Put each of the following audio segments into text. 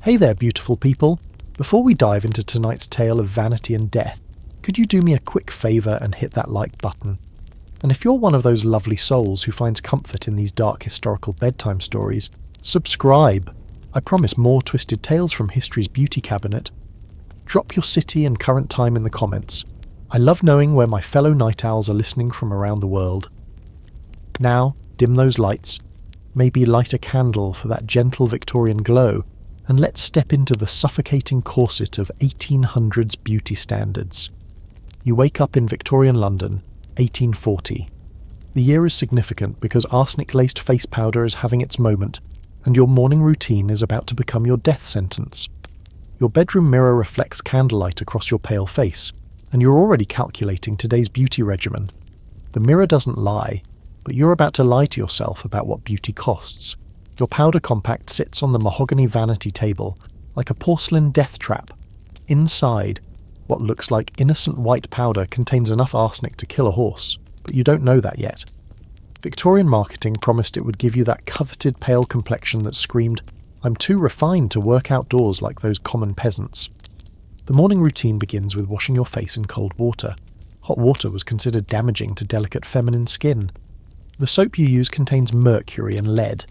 Hey there, beautiful people. Before we dive into tonight's tale of vanity and death, could you do me a quick favour and hit that like button? And if you're one of those lovely souls who finds comfort in these dark historical bedtime stories, subscribe. I promise more twisted tales from history's beauty cabinet. Drop your city and current time in the comments. I love knowing where my fellow night owls are listening from around the world. Now, dim those lights. Maybe light a candle for that gentle Victorian glow, and let's step into the suffocating corset of 1800s beauty standards. You wake up in Victorian London, 1840. The year is significant because arsenic-laced face powder is having its moment, and your morning routine is about to become your death sentence. Your bedroom mirror reflects candlelight across your pale face, and you're already calculating today's beauty regimen. The mirror doesn't lie, but you're about to lie to yourself about what beauty costs. Your powder compact sits on the mahogany vanity table, like a porcelain death trap. Inside, what looks like innocent white powder contains enough arsenic to kill a horse, but you don't know that yet. Victorian marketing promised it would give you that coveted pale complexion that screamed, "I'm too refined to work outdoors like those common peasants." The morning routine begins with washing your face in cold water. Hot water was considered damaging to delicate feminine skin. The soap you use contains mercury and lead,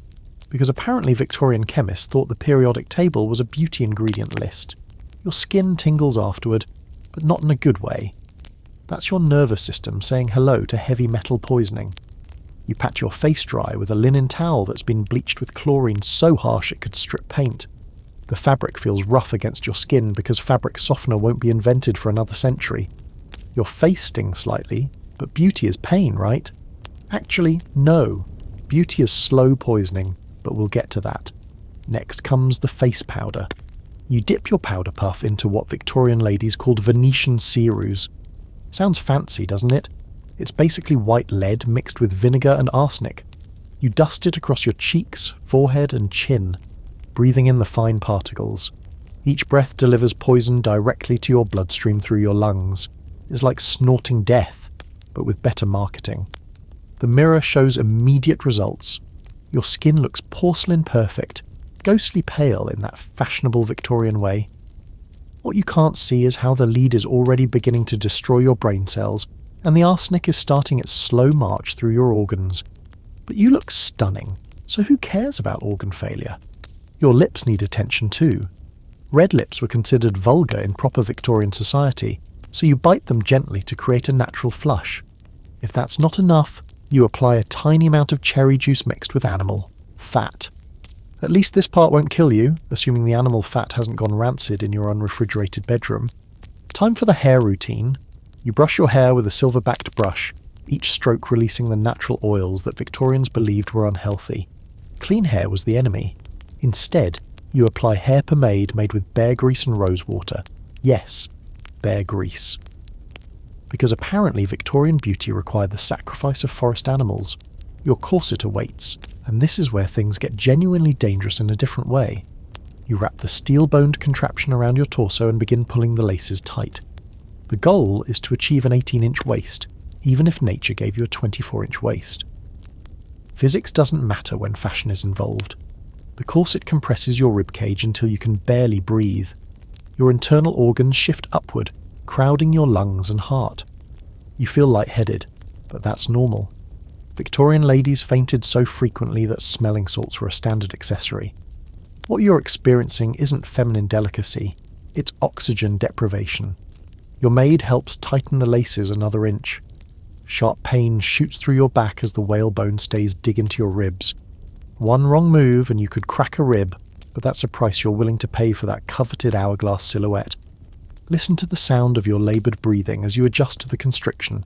because apparently Victorian chemists thought the periodic table was a beauty ingredient list. Your skin tingles afterward, but not in a good way. That's your nervous system saying hello to heavy metal poisoning. You pat your face dry with a linen towel that's been bleached with chlorine so harsh it could strip paint. The fabric feels rough against your skin because fabric softener won't be invented for another century. Your face stings slightly, but beauty is pain, right? Actually, no. Beauty is slow poisoning, but we'll get to that. Next comes the face powder. You dip your powder puff into what Victorian ladies called Venetian sea rouge. Sounds fancy, doesn't it? It's basically white lead mixed with vinegar and arsenic. You dust it across your cheeks, forehead and chin, breathing in the fine particles. Each breath delivers poison directly to your bloodstream through your lungs. It's like snorting death, but with better marketing. The mirror shows immediate results. Your skin looks porcelain perfect, ghostly pale in that fashionable Victorian way. What you can't see is how the lead is already beginning to destroy your brain cells, and the arsenic is starting its slow march through your organs. But you look stunning, so who cares about organ failure? Your lips need attention too. Red lips were considered vulgar in proper Victorian society, so you bite them gently to create a natural flush. If that's not enough, you apply a tiny amount of cherry juice mixed with animal fat. At least this part won't kill you, assuming the animal fat hasn't gone rancid in your unrefrigerated bedroom. Time for the hair routine. You brush your hair with a silver-backed brush, each stroke releasing the natural oils that Victorians believed were unhealthy. Clean hair was the enemy. Instead, you apply hair pomade made with bear grease and rose water. Yes, bear grease. Because apparently Victorian beauty required the sacrifice of forest animals. Your corset awaits, and this is where things get genuinely dangerous in a different way. You wrap the steel-boned contraption around your torso and begin pulling the laces tight. The goal is to achieve an 18-inch waist, even if nature gave you a 24-inch waist. Physics doesn't matter when fashion is involved. The corset compresses your ribcage until you can barely breathe. Your internal organs shift upward, crowding your lungs and heart. You feel lightheaded, but that's normal. Victorian ladies fainted so frequently that smelling salts were a standard accessory. What you're experiencing isn't feminine delicacy, it's oxygen deprivation. Your maid helps tighten the laces another inch. Sharp pain shoots through your back as the whalebone stays dig into your ribs. One wrong move and you could crack a rib, but that's a price you're willing to pay for that coveted hourglass silhouette. Listen to the sound of your laboured breathing as you adjust to the constriction.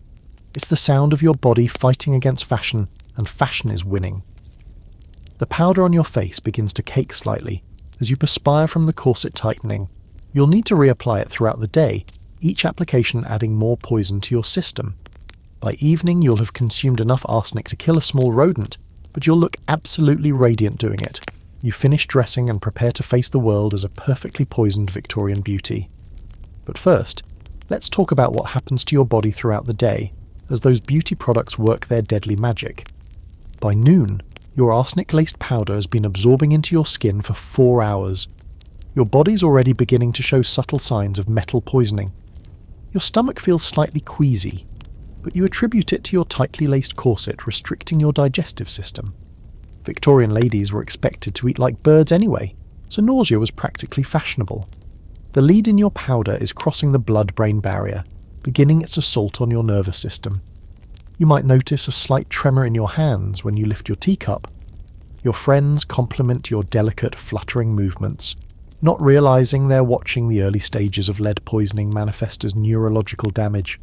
It's the sound of your body fighting against fashion, and fashion is winning. The powder on your face begins to cake slightly as you perspire from the corset tightening. You'll need to reapply it throughout the day, each application adding more poison to your system. By evening you'll have consumed enough arsenic to kill a small rodent, but you'll look absolutely radiant doing it. You finish dressing and prepare to face the world as a perfectly poisoned Victorian beauty. But first, let's talk about what happens to your body throughout the day, as those beauty products work their deadly magic. By noon, your arsenic-laced powder has been absorbing into your skin for 4 hours. Your body's already beginning to show subtle signs of metal poisoning. Your stomach feels slightly queasy, but you attribute it to your tightly laced corset restricting your digestive system. Victorian ladies were expected to eat like birds anyway, so nausea was practically fashionable. The lead in your powder is crossing the blood-brain barrier, beginning its assault on your nervous system. You might notice a slight tremor in your hands when you lift your teacup. Your friends compliment your delicate, fluttering movements, not realizing they're watching the early stages of lead poisoning manifest as neurological damage.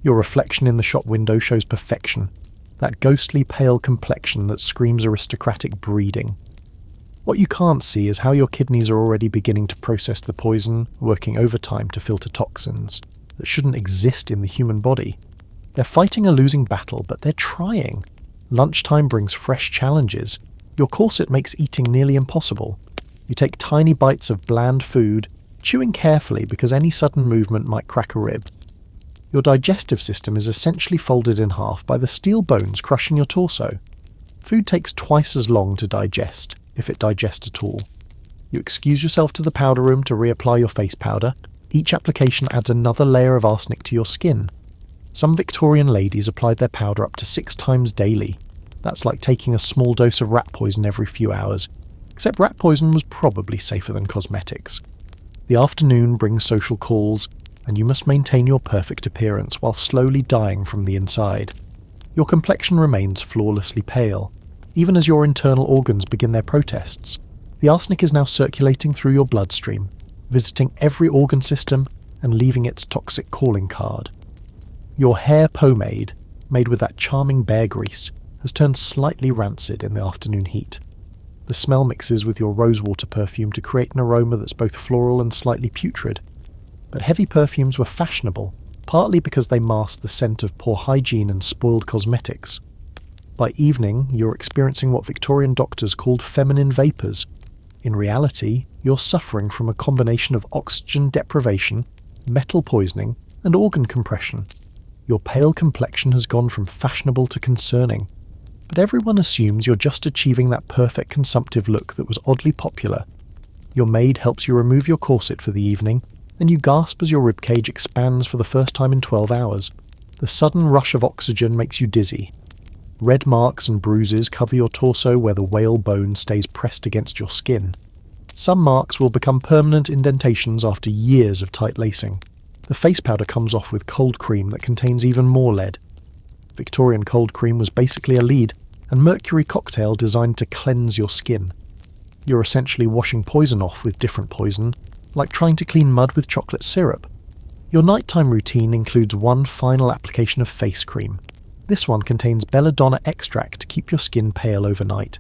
Your reflection in the shop window shows perfection, that ghostly pale complexion that screams aristocratic breeding. What you can't see is how your kidneys are already beginning to process the poison, working overtime to filter toxins that shouldn't exist in the human body. They're fighting a losing battle, but they're trying. Lunchtime brings fresh challenges. Your corset makes eating nearly impossible. You take tiny bites of bland food, chewing carefully because any sudden movement might crack a rib. Your digestive system is essentially folded in half by the steel bones crushing your torso. Food takes twice as long to digest, if it digests at all. You excuse yourself to the powder room to reapply your face powder. Each application adds another layer of arsenic to your skin. Some Victorian ladies applied their powder up to 6 times daily. That's like taking a small dose of rat poison every few hours, except rat poison was probably safer than cosmetics. The afternoon brings social calls, and you must maintain your perfect appearance while slowly dying from the inside. Your complexion remains flawlessly pale, even as your internal organs begin their protests. The arsenic is now circulating through your bloodstream, visiting every organ system and leaving its toxic calling card. Your hair pomade, made with that charming bear grease, has turned slightly rancid in the afternoon heat. The smell mixes with your rosewater perfume to create an aroma that's both floral and slightly putrid. But heavy perfumes were fashionable, partly because they masked the scent of poor hygiene and spoiled cosmetics. By evening, you're experiencing what Victorian doctors called feminine vapours. In reality, you're suffering from a combination of oxygen deprivation, metal poisoning, and organ compression. Your pale complexion has gone from fashionable to concerning, but everyone assumes you're just achieving that perfect consumptive look that was oddly popular. Your maid helps you remove your corset for the evening, and you gasp as your ribcage expands for the first time in 12 hours. The sudden rush of oxygen makes you dizzy. Red marks and bruises cover your torso where the whale bone stays pressed against your skin. Some marks will become permanent indentations after years of tight lacing. The face powder comes off with cold cream that contains even more lead. Victorian cold cream was basically a lead and mercury cocktail designed to cleanse your skin. You're essentially washing poison off with different poison, like trying to clean mud with chocolate syrup. Your nighttime routine includes one final application of face cream. This one contains belladonna extract to keep your skin pale overnight.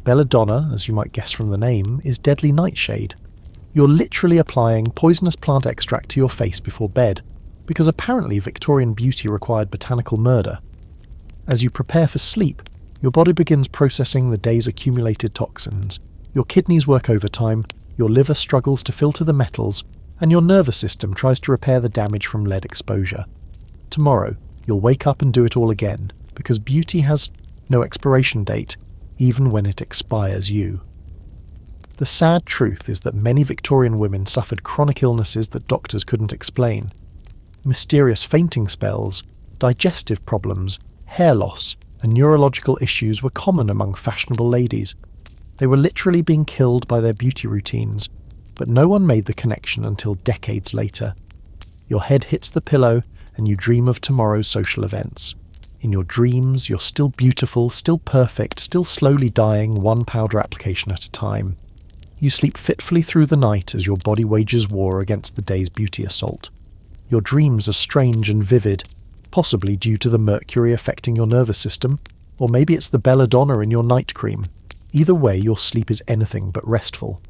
Belladonna, as you might guess from the name, is deadly nightshade. You're literally applying poisonous plant extract to your face before bed, because apparently Victorian beauty required botanical murder. As you prepare for sleep, your body begins processing the day's accumulated toxins. Your kidneys work overtime, your liver struggles to filter the metals, and your nervous system tries to repair the damage from lead exposure. Tomorrow, you'll wake up and do it all again, because beauty has no expiration date, even when it expires you. The sad truth is that many Victorian women suffered chronic illnesses that doctors couldn't explain. Mysterious fainting spells, digestive problems, hair loss, and neurological issues were common among fashionable ladies. They were literally being killed by their beauty routines, but no one made the connection until decades later. Your head hits the pillow and you dream of tomorrow's social events. In your dreams, you're still beautiful, still perfect, still slowly dying one powder application at a time. You sleep fitfully through the night as your body wages war against the day's beauty assault. Your dreams are strange and vivid, possibly due to the mercury affecting your nervous system, or maybe it's the belladonna in your night cream. Either way, your sleep is anything but restful.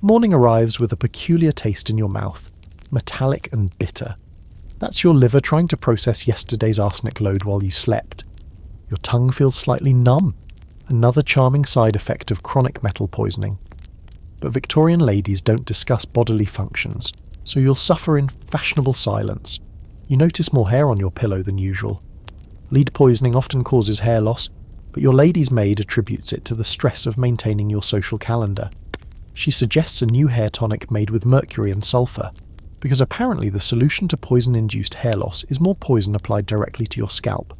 Morning arrives with a peculiar taste in your mouth, metallic and bitter. That's your liver trying to process yesterday's arsenic load while you slept. Your tongue feels slightly numb, another charming side effect of chronic metal poisoning. But Victorian ladies don't discuss bodily functions, so you'll suffer in fashionable silence. You notice more hair on your pillow than usual. Lead poisoning often causes hair loss, but your lady's maid attributes it to the stress of maintaining your social calendar. She suggests a new hair tonic made with mercury and sulfur, because apparently the solution to poison-induced hair loss is more poison applied directly to your scalp.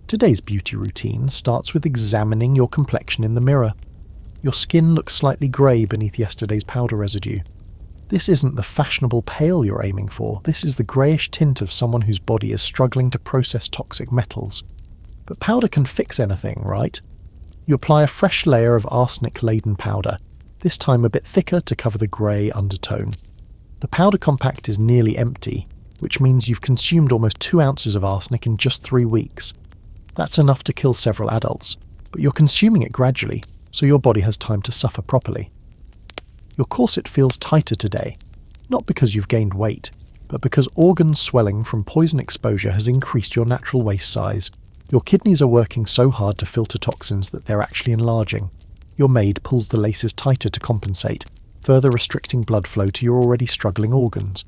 Today's beauty routine starts with examining your complexion in the mirror. Your skin looks slightly grey beneath yesterday's powder residue. This isn't the fashionable pale you're aiming for, this is the greyish tint of someone whose body is struggling to process toxic metals. But powder can fix anything, right? You apply a fresh layer of arsenic-laden powder, this time a bit thicker to cover the grey undertone. The powder compact is nearly empty, which means you've consumed almost 2 ounces of arsenic in just 3 weeks. That's enough to kill several adults, but you're consuming it gradually, so your body has time to suffer properly. Your corset feels tighter today, not because you've gained weight, but because organ swelling from poison exposure has increased your natural waist size. Your kidneys are working so hard to filter toxins that they're actually enlarging. Your maid pulls the laces tighter to compensate, further restricting blood flow to your already struggling organs.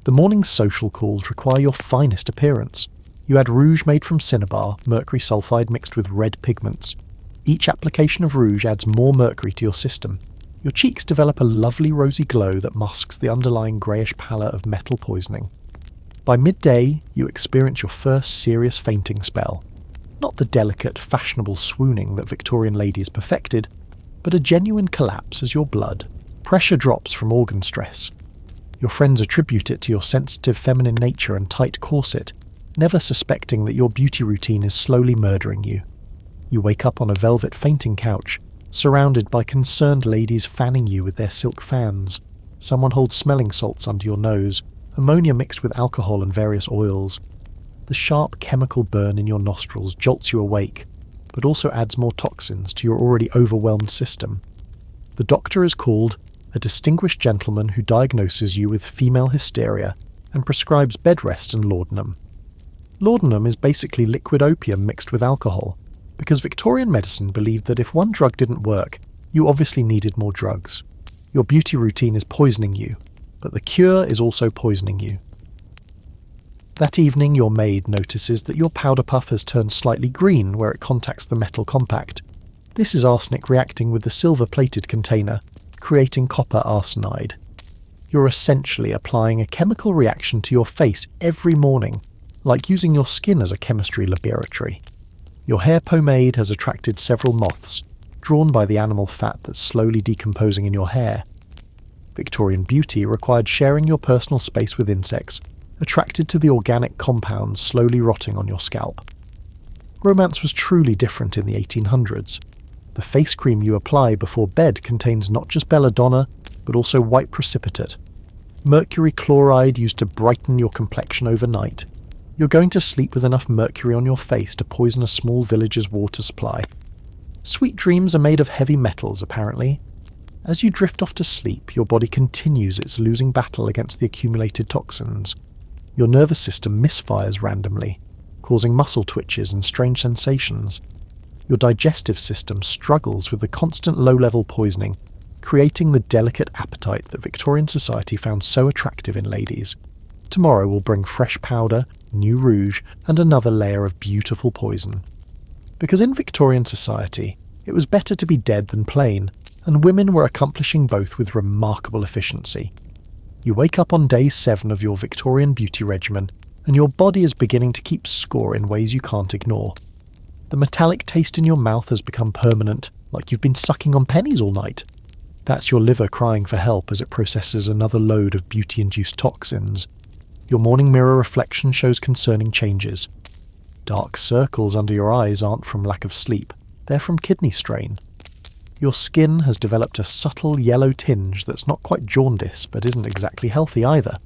The morning's social calls require your finest appearance. You add rouge made from cinnabar, mercury sulfide mixed with red pigments. Each application of rouge adds more mercury to your system. Your cheeks develop a lovely rosy glow that masks the underlying greyish pallor of metal poisoning. By midday, you experience your first serious fainting spell. Not the delicate, fashionable swooning that Victorian ladies perfected, but a genuine collapse as your blood pressure drops from organ stress. Your friends attribute it to your sensitive feminine nature and tight corset, never suspecting that your beauty routine is slowly murdering you. You wake up on a velvet fainting couch, surrounded by concerned ladies fanning you with their silk fans. Someone holds smelling salts under your nose, ammonia mixed with alcohol and various oils. The sharp chemical burn in your nostrils jolts you awake, but also adds more toxins to your already overwhelmed system. The doctor is called, a distinguished gentleman who diagnoses you with female hysteria and prescribes bed rest and laudanum. Laudanum is basically liquid opium mixed with alcohol, because Victorian medicine believed that if one drug didn't work, you obviously needed more drugs. Your beauty routine is poisoning you, but the cure is also poisoning you. That evening your maid notices that your powder puff has turned slightly green where it contacts the metal compact. This is arsenic reacting with the silver-plated container, creating copper arsenide. You're essentially applying a chemical reaction to your face every morning, like using your skin as a chemistry laboratory. Your hair pomade has attracted several moths, drawn by the animal fat that's slowly decomposing in your hair. Victorian beauty required sharing your personal space with insects, attracted to the organic compounds slowly rotting on your scalp. Romance was truly different in the 1800s. The face cream you apply before bed contains not just belladonna, but also white precipitate. Mercury chloride used to brighten your complexion overnight. You're going to sleep with enough mercury on your face to poison a small village's water supply. Sweet dreams are made of heavy metals, apparently. As you drift off to sleep, your body continues its losing battle against the accumulated toxins. Your nervous system misfires randomly, causing muscle twitches and strange sensations. Your digestive system struggles with the constant low-level poisoning, creating the delicate appetite that Victorian society found so attractive in ladies. Tomorrow will bring fresh powder, new rouge, and another layer of beautiful poison. Because in Victorian society, it was better to be dead than plain, and women were accomplishing both with remarkable efficiency. You wake up on day 7 of your Victorian beauty regimen, and your body is beginning to keep score in ways you can't ignore. The metallic taste in your mouth has become permanent, like you've been sucking on pennies all night. That's your liver crying for help as it processes another load of beauty-induced toxins. Your morning mirror reflection shows concerning changes. Dark circles under your eyes aren't from lack of sleep, they're from kidney strain. Your skin has developed a subtle yellow tinge that's not quite jaundice, but isn't exactly healthy either.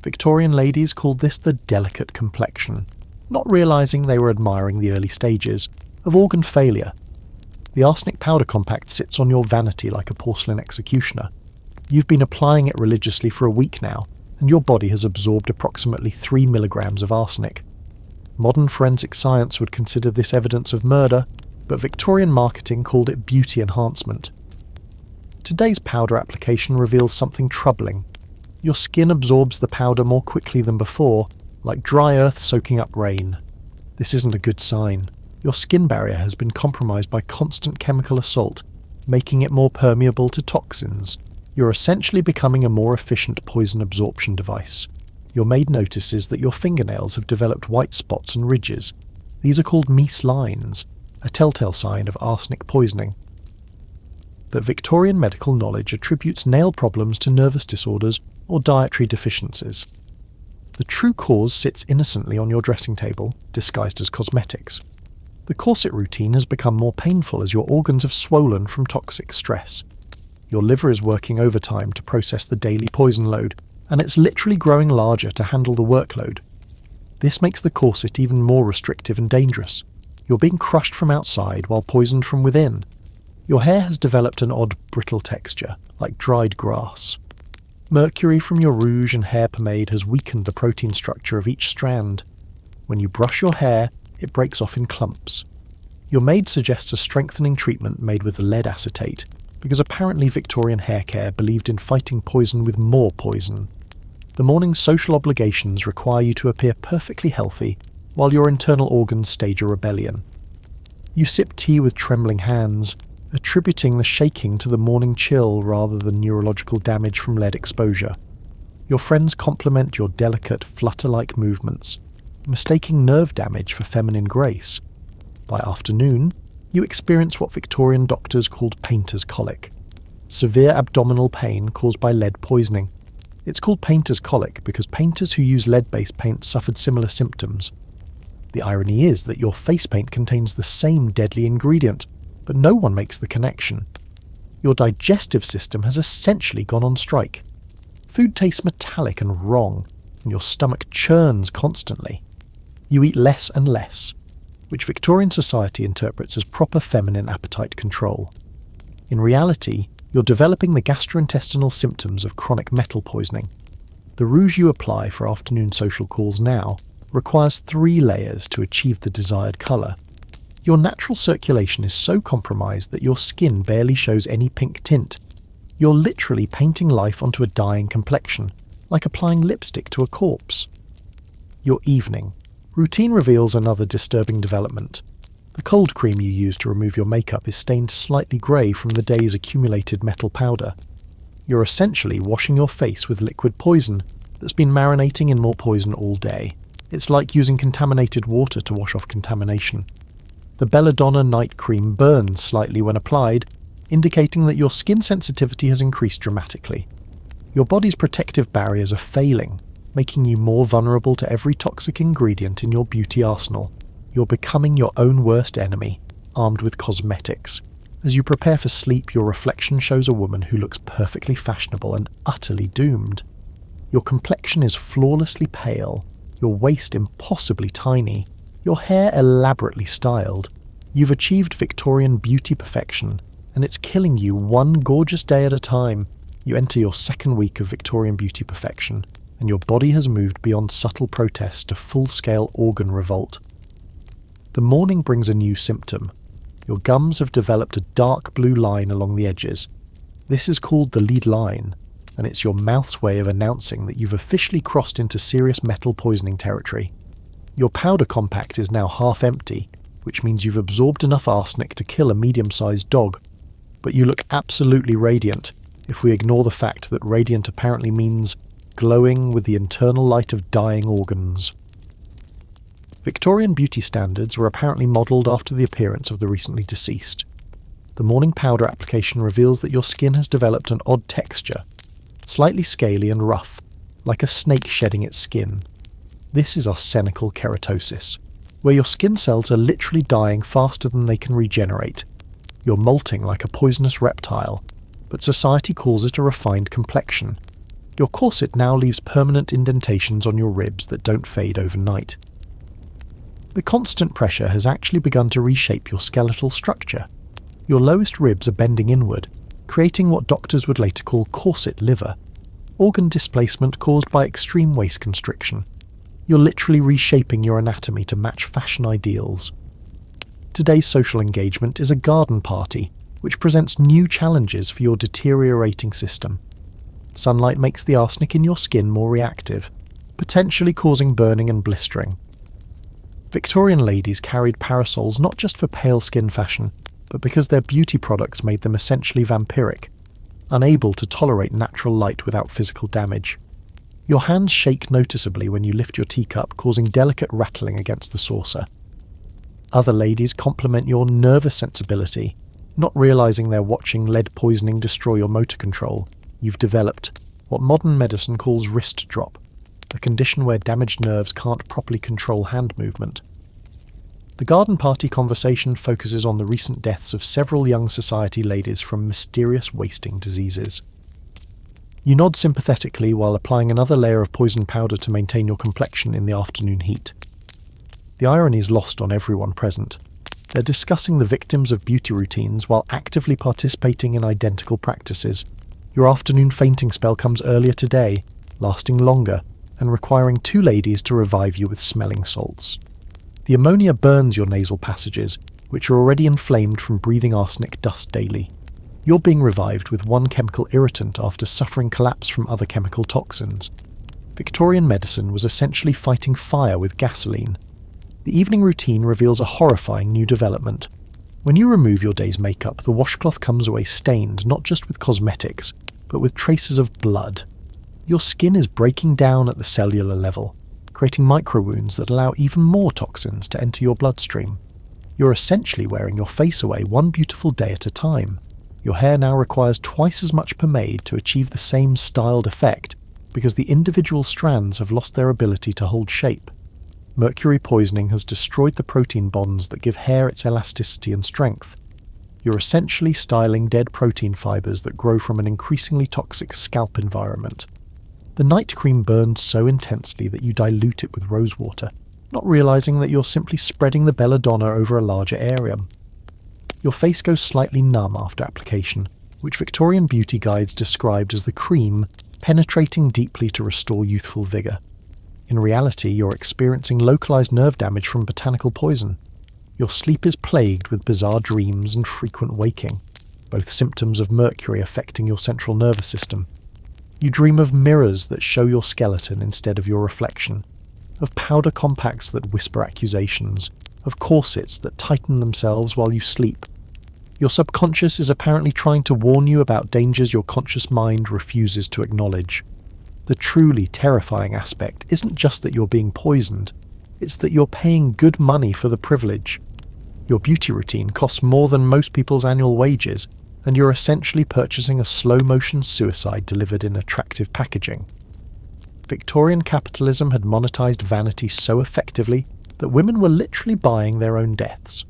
Victorian ladies called this the delicate complexion, not realising they were admiring the early stages of organ failure. The arsenic powder compact sits on your vanity like a porcelain executioner. You've been applying it religiously for a week now, and your body has absorbed approximately 3 milligrams of arsenic. Modern forensic science would consider this evidence of murder, but Victorian marketing called it beauty enhancement. Today's powder application reveals something troubling. Your skin absorbs the powder more quickly than before, like dry earth soaking up rain. This isn't a good sign. Your skin barrier has been compromised by constant chemical assault, making it more permeable to toxins. You're essentially becoming a more efficient poison absorption device. Your maid notices that your fingernails have developed white spots and ridges. These are called Meese lines, a telltale sign of arsenic poisoning. But Victorian medical knowledge attributes nail problems to nervous disorders or dietary deficiencies. The true cause sits innocently on your dressing table, disguised as cosmetics. The corset routine has become more painful as your organs have swollen from toxic stress. Your liver is working overtime to process the daily poison load, and it's literally growing larger to handle the workload. This makes the corset even more restrictive and dangerous. You're being crushed from outside while poisoned from within. Your hair has developed an odd brittle texture, like dried grass. Mercury from your rouge and hair pomade has weakened the protein structure of each strand. When you brush your hair, it breaks off in clumps. Your maid suggests a strengthening treatment made with lead acetate, because apparently Victorian hair care believed in fighting poison with more poison. The morning's social obligations require you to appear perfectly healthy, while your internal organs stage a rebellion. You sip tea with trembling hands, attributing the shaking to the morning chill rather than neurological damage from lead exposure. Your friends compliment your delicate, flutter-like movements, mistaking nerve damage for feminine grace. By afternoon, you experience what Victorian doctors called painter's colic, severe abdominal pain caused by lead poisoning. It's called painter's colic because painters who use lead-based paint suffered similar symptoms. The irony is that your face paint contains the same deadly ingredient, but no one makes the connection. Your digestive system has essentially gone on strike. Food tastes metallic and wrong, and your stomach churns constantly. You eat less and less, which Victorian society interprets as proper feminine appetite control. In reality, you're developing the gastrointestinal symptoms of chronic metal poisoning. The rouge you apply for afternoon social calls now requires 3 layers to achieve the desired colour. Your natural circulation is so compromised that your skin barely shows any pink tint. You're literally painting life onto a dying complexion, like applying lipstick to a corpse. Your evening. Routine reveals another disturbing development. The cold cream you use to remove your makeup is stained slightly grey from the day's accumulated metal powder. You're essentially washing your face with liquid poison that's been marinating in more poison all day. It's like using contaminated water to wash off contamination. The Belladonna night cream burns slightly when applied, indicating that your skin sensitivity has increased dramatically. Your body's protective barriers are failing, making you more vulnerable to every toxic ingredient in your beauty arsenal. You're becoming your own worst enemy, armed with cosmetics. As you prepare for sleep, your reflection shows a woman who looks perfectly fashionable and utterly doomed. Your complexion is flawlessly pale, your waist impossibly tiny, your hair elaborately styled. You've achieved Victorian beauty perfection, and it's killing you one gorgeous day at a time. You enter your second week of Victorian beauty perfection, and your body has moved beyond subtle protest to full-scale organ revolt. The morning brings a new symptom. Your gums have developed a dark blue line along the edges. This is called the lead line, and it's your mouth's way of announcing that you've officially crossed into serious metal poisoning territory. Your powder compact is now half empty, which means you've absorbed enough arsenic to kill a medium-sized dog. But you look absolutely radiant, if we ignore the fact that radiant apparently means glowing with the internal light of dying organs. Victorian beauty standards were apparently modelled after the appearance of the recently deceased. The morning powder application reveals that your skin has developed an odd texture, slightly scaly and rough, like a snake shedding its skin. This is arsenical keratosis, where your skin cells are literally dying faster than they can regenerate. You're molting like a poisonous reptile, but society calls it a refined complexion. Your corset now leaves permanent indentations on your ribs that don't fade overnight. The constant pressure has actually begun to reshape your skeletal structure. Your lowest ribs are bending inward, creating what doctors would later call corset liver, organ displacement caused by extreme waist constriction. You're literally reshaping your anatomy to match fashion ideals. Today's social engagement is a garden party, which presents new challenges for your deteriorating system. Sunlight makes the arsenic in your skin more reactive, potentially causing burning and blistering. Victorian ladies carried parasols not just for pale skin fashion, but because their beauty products made them essentially vampiric, unable to tolerate natural light without physical damage. Your hands shake noticeably when you lift your teacup, causing delicate rattling against the saucer. Other ladies compliment your nervous sensibility, not realizing they're watching lead poisoning destroy your motor control. You've developed what modern medicine calls wrist drop, a condition where damaged nerves can't properly control hand movement. The garden party conversation focuses on the recent deaths of several young society ladies from mysterious wasting diseases. You nod sympathetically while applying another layer of poison powder to maintain your complexion in the afternoon heat. The irony is lost on everyone present. They're discussing the victims of beauty routines while actively participating in identical practices. Your afternoon fainting spell comes earlier today, lasting longer, and requiring 2 ladies to revive you with smelling salts. The ammonia burns your nasal passages, which are already inflamed from breathing arsenic dust daily. You're being revived with 1 chemical irritant after suffering collapse from other chemical toxins. Victorian medicine was essentially fighting fire with gasoline. The evening routine reveals a horrifying new development. When you remove your day's makeup, the washcloth comes away stained not just with cosmetics, but with traces of blood. Your skin is breaking down at the cellular level, creating micro-wounds that allow even more toxins to enter your bloodstream. You're essentially wearing your face away one beautiful day at a time. Your hair now requires twice as much pomade to achieve the same styled effect, because the individual strands have lost their ability to hold shape. Mercury poisoning has destroyed the protein bonds that give hair its elasticity and strength. You're essentially styling dead protein fibers that grow from an increasingly toxic scalp environment. The night cream burns so intensely that you dilute it with rose water, not realizing that you're simply spreading the belladonna over a larger area. Your face goes slightly numb after application, which Victorian beauty guides described as the cream penetrating deeply to restore youthful vigour. In reality, you're experiencing localized nerve damage from botanical poison. Your sleep is plagued with bizarre dreams and frequent waking, both symptoms of mercury affecting your central nervous system. You dream of mirrors that show your skeleton instead of your reflection, of powder compacts that whisper accusations, of corsets that tighten themselves while you sleep. Your subconscious is apparently trying to warn you about dangers your conscious mind refuses to acknowledge. The truly terrifying aspect isn't just that you're being poisoned, it's that you're paying good money for the privilege. Your beauty routine costs more than most people's annual wages, and you're essentially purchasing a slow-motion suicide delivered in attractive packaging. Victorian capitalism had monetized vanity so effectively that women were literally buying their own deaths.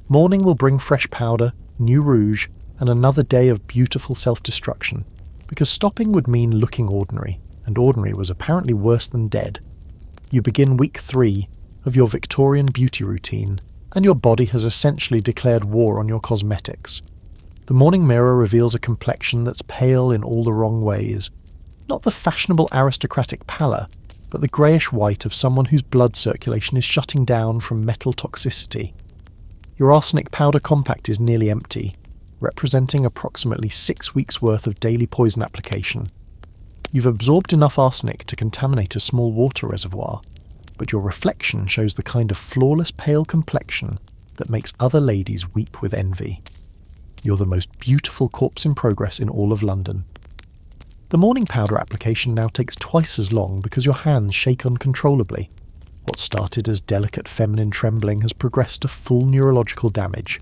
Morning will bring fresh powder, new rouge, and another day of beautiful self-destruction, because stopping would mean looking ordinary, and ordinary was apparently worse than dead. You begin week 3 of your Victorian beauty routine, and your body has essentially declared war on your cosmetics. The morning mirror reveals a complexion that's pale in all the wrong ways. Not the fashionable aristocratic pallor, but the greyish-white of someone whose blood circulation is shutting down from metal toxicity. Your arsenic powder compact is nearly empty, representing approximately 6 weeks' worth of daily poison application. You've absorbed enough arsenic to contaminate a small water reservoir, but your reflection shows the kind of flawless pale complexion that makes other ladies weep with envy. You're the most beautiful corpse in progress in all of London. The morning powder application now takes twice as long because your hands shake uncontrollably. What started as delicate feminine trembling has progressed to full neurological damage.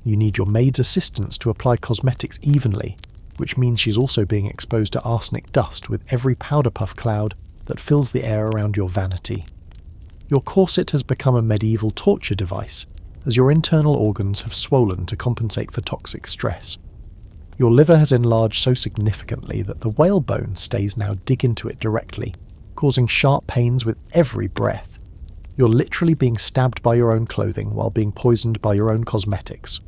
You need your maid's assistance to apply cosmetics evenly, which means she's also being exposed to arsenic dust with every powder puff cloud that fills the air around your vanity. Your corset has become a medieval torture device, as your internal organs have swollen to compensate for toxic stress. Your liver has enlarged so significantly that the whalebone stays now dig into it directly, causing sharp pains with every breath. You're literally being stabbed by your own clothing while being poisoned by your own cosmetics.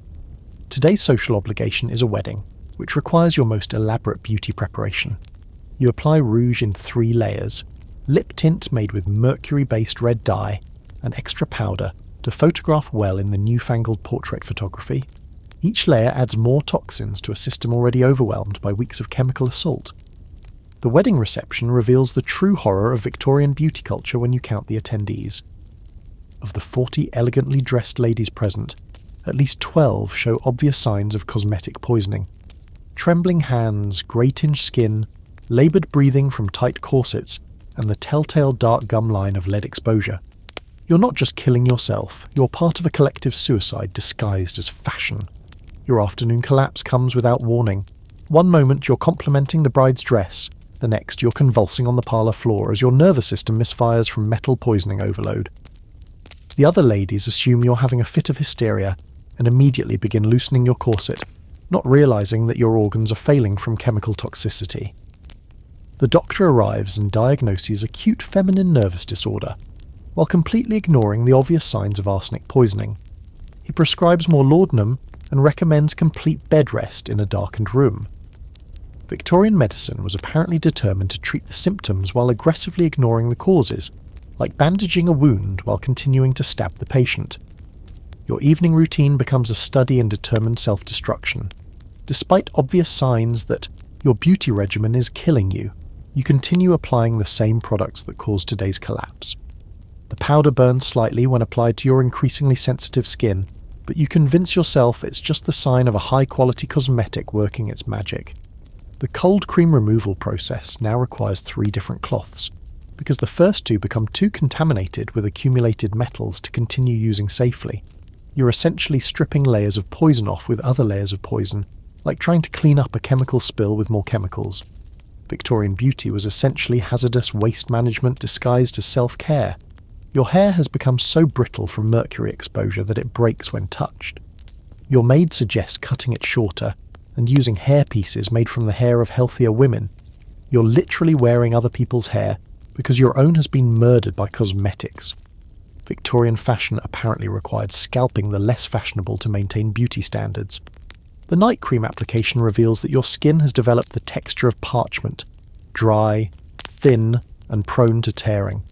Today's social obligation is a wedding, which requires your most elaborate beauty preparation. You apply rouge in 3 layers, lip tint made with mercury-based red dye, and extra powder to photograph well in the newfangled portrait photography. Each layer adds more toxins to a system already overwhelmed by weeks of chemical assault. The wedding reception reveals the true horror of Victorian beauty culture when you count the attendees. Of the 40 elegantly dressed ladies present, at least 12 show obvious signs of cosmetic poisoning. Trembling hands, grey-tinged skin, laboured breathing from tight corsets, and the telltale dark gum line of lead exposure. You're not just killing yourself, you're part of a collective suicide disguised as fashion. Your afternoon collapse comes without warning. One moment you're complimenting the bride's dress, the next you're convulsing on the parlour floor as your nervous system misfires from metal poisoning overload. The other ladies assume you're having a fit of hysteria and immediately begin loosening your corset, not realising that your organs are failing from chemical toxicity. The doctor arrives and diagnoses acute feminine nervous disorder, while completely ignoring the obvious signs of arsenic poisoning. He prescribes more laudanum and recommends complete bed rest in a darkened room. Victorian medicine was apparently determined to treat the symptoms while aggressively ignoring the causes, like bandaging a wound while continuing to stab the patient. Your evening routine becomes a study in determined self-destruction. Despite obvious signs that your beauty regimen is killing you, you continue applying the same products that caused today's collapse. The powder burns slightly when applied to your increasingly sensitive skin, but you convince yourself it's just the sign of a high-quality cosmetic working its magic. The cold cream removal process now requires 3 different cloths, because the first 2 become too contaminated with accumulated metals to continue using safely. You're essentially stripping layers of poison off with other layers of poison, like trying to clean up a chemical spill with more chemicals. Victorian beauty was essentially hazardous waste management disguised as self-care. Your hair has become so brittle from mercury exposure that it breaks when touched. Your maid suggests cutting it shorter and using hair pieces made from the hair of healthier women. You're literally wearing other people's hair because your own has been murdered by cosmetics. Victorian fashion apparently required scalping the less fashionable to maintain beauty standards. The night cream application reveals that your skin has developed the texture of parchment, dry, thin, and prone to tearing.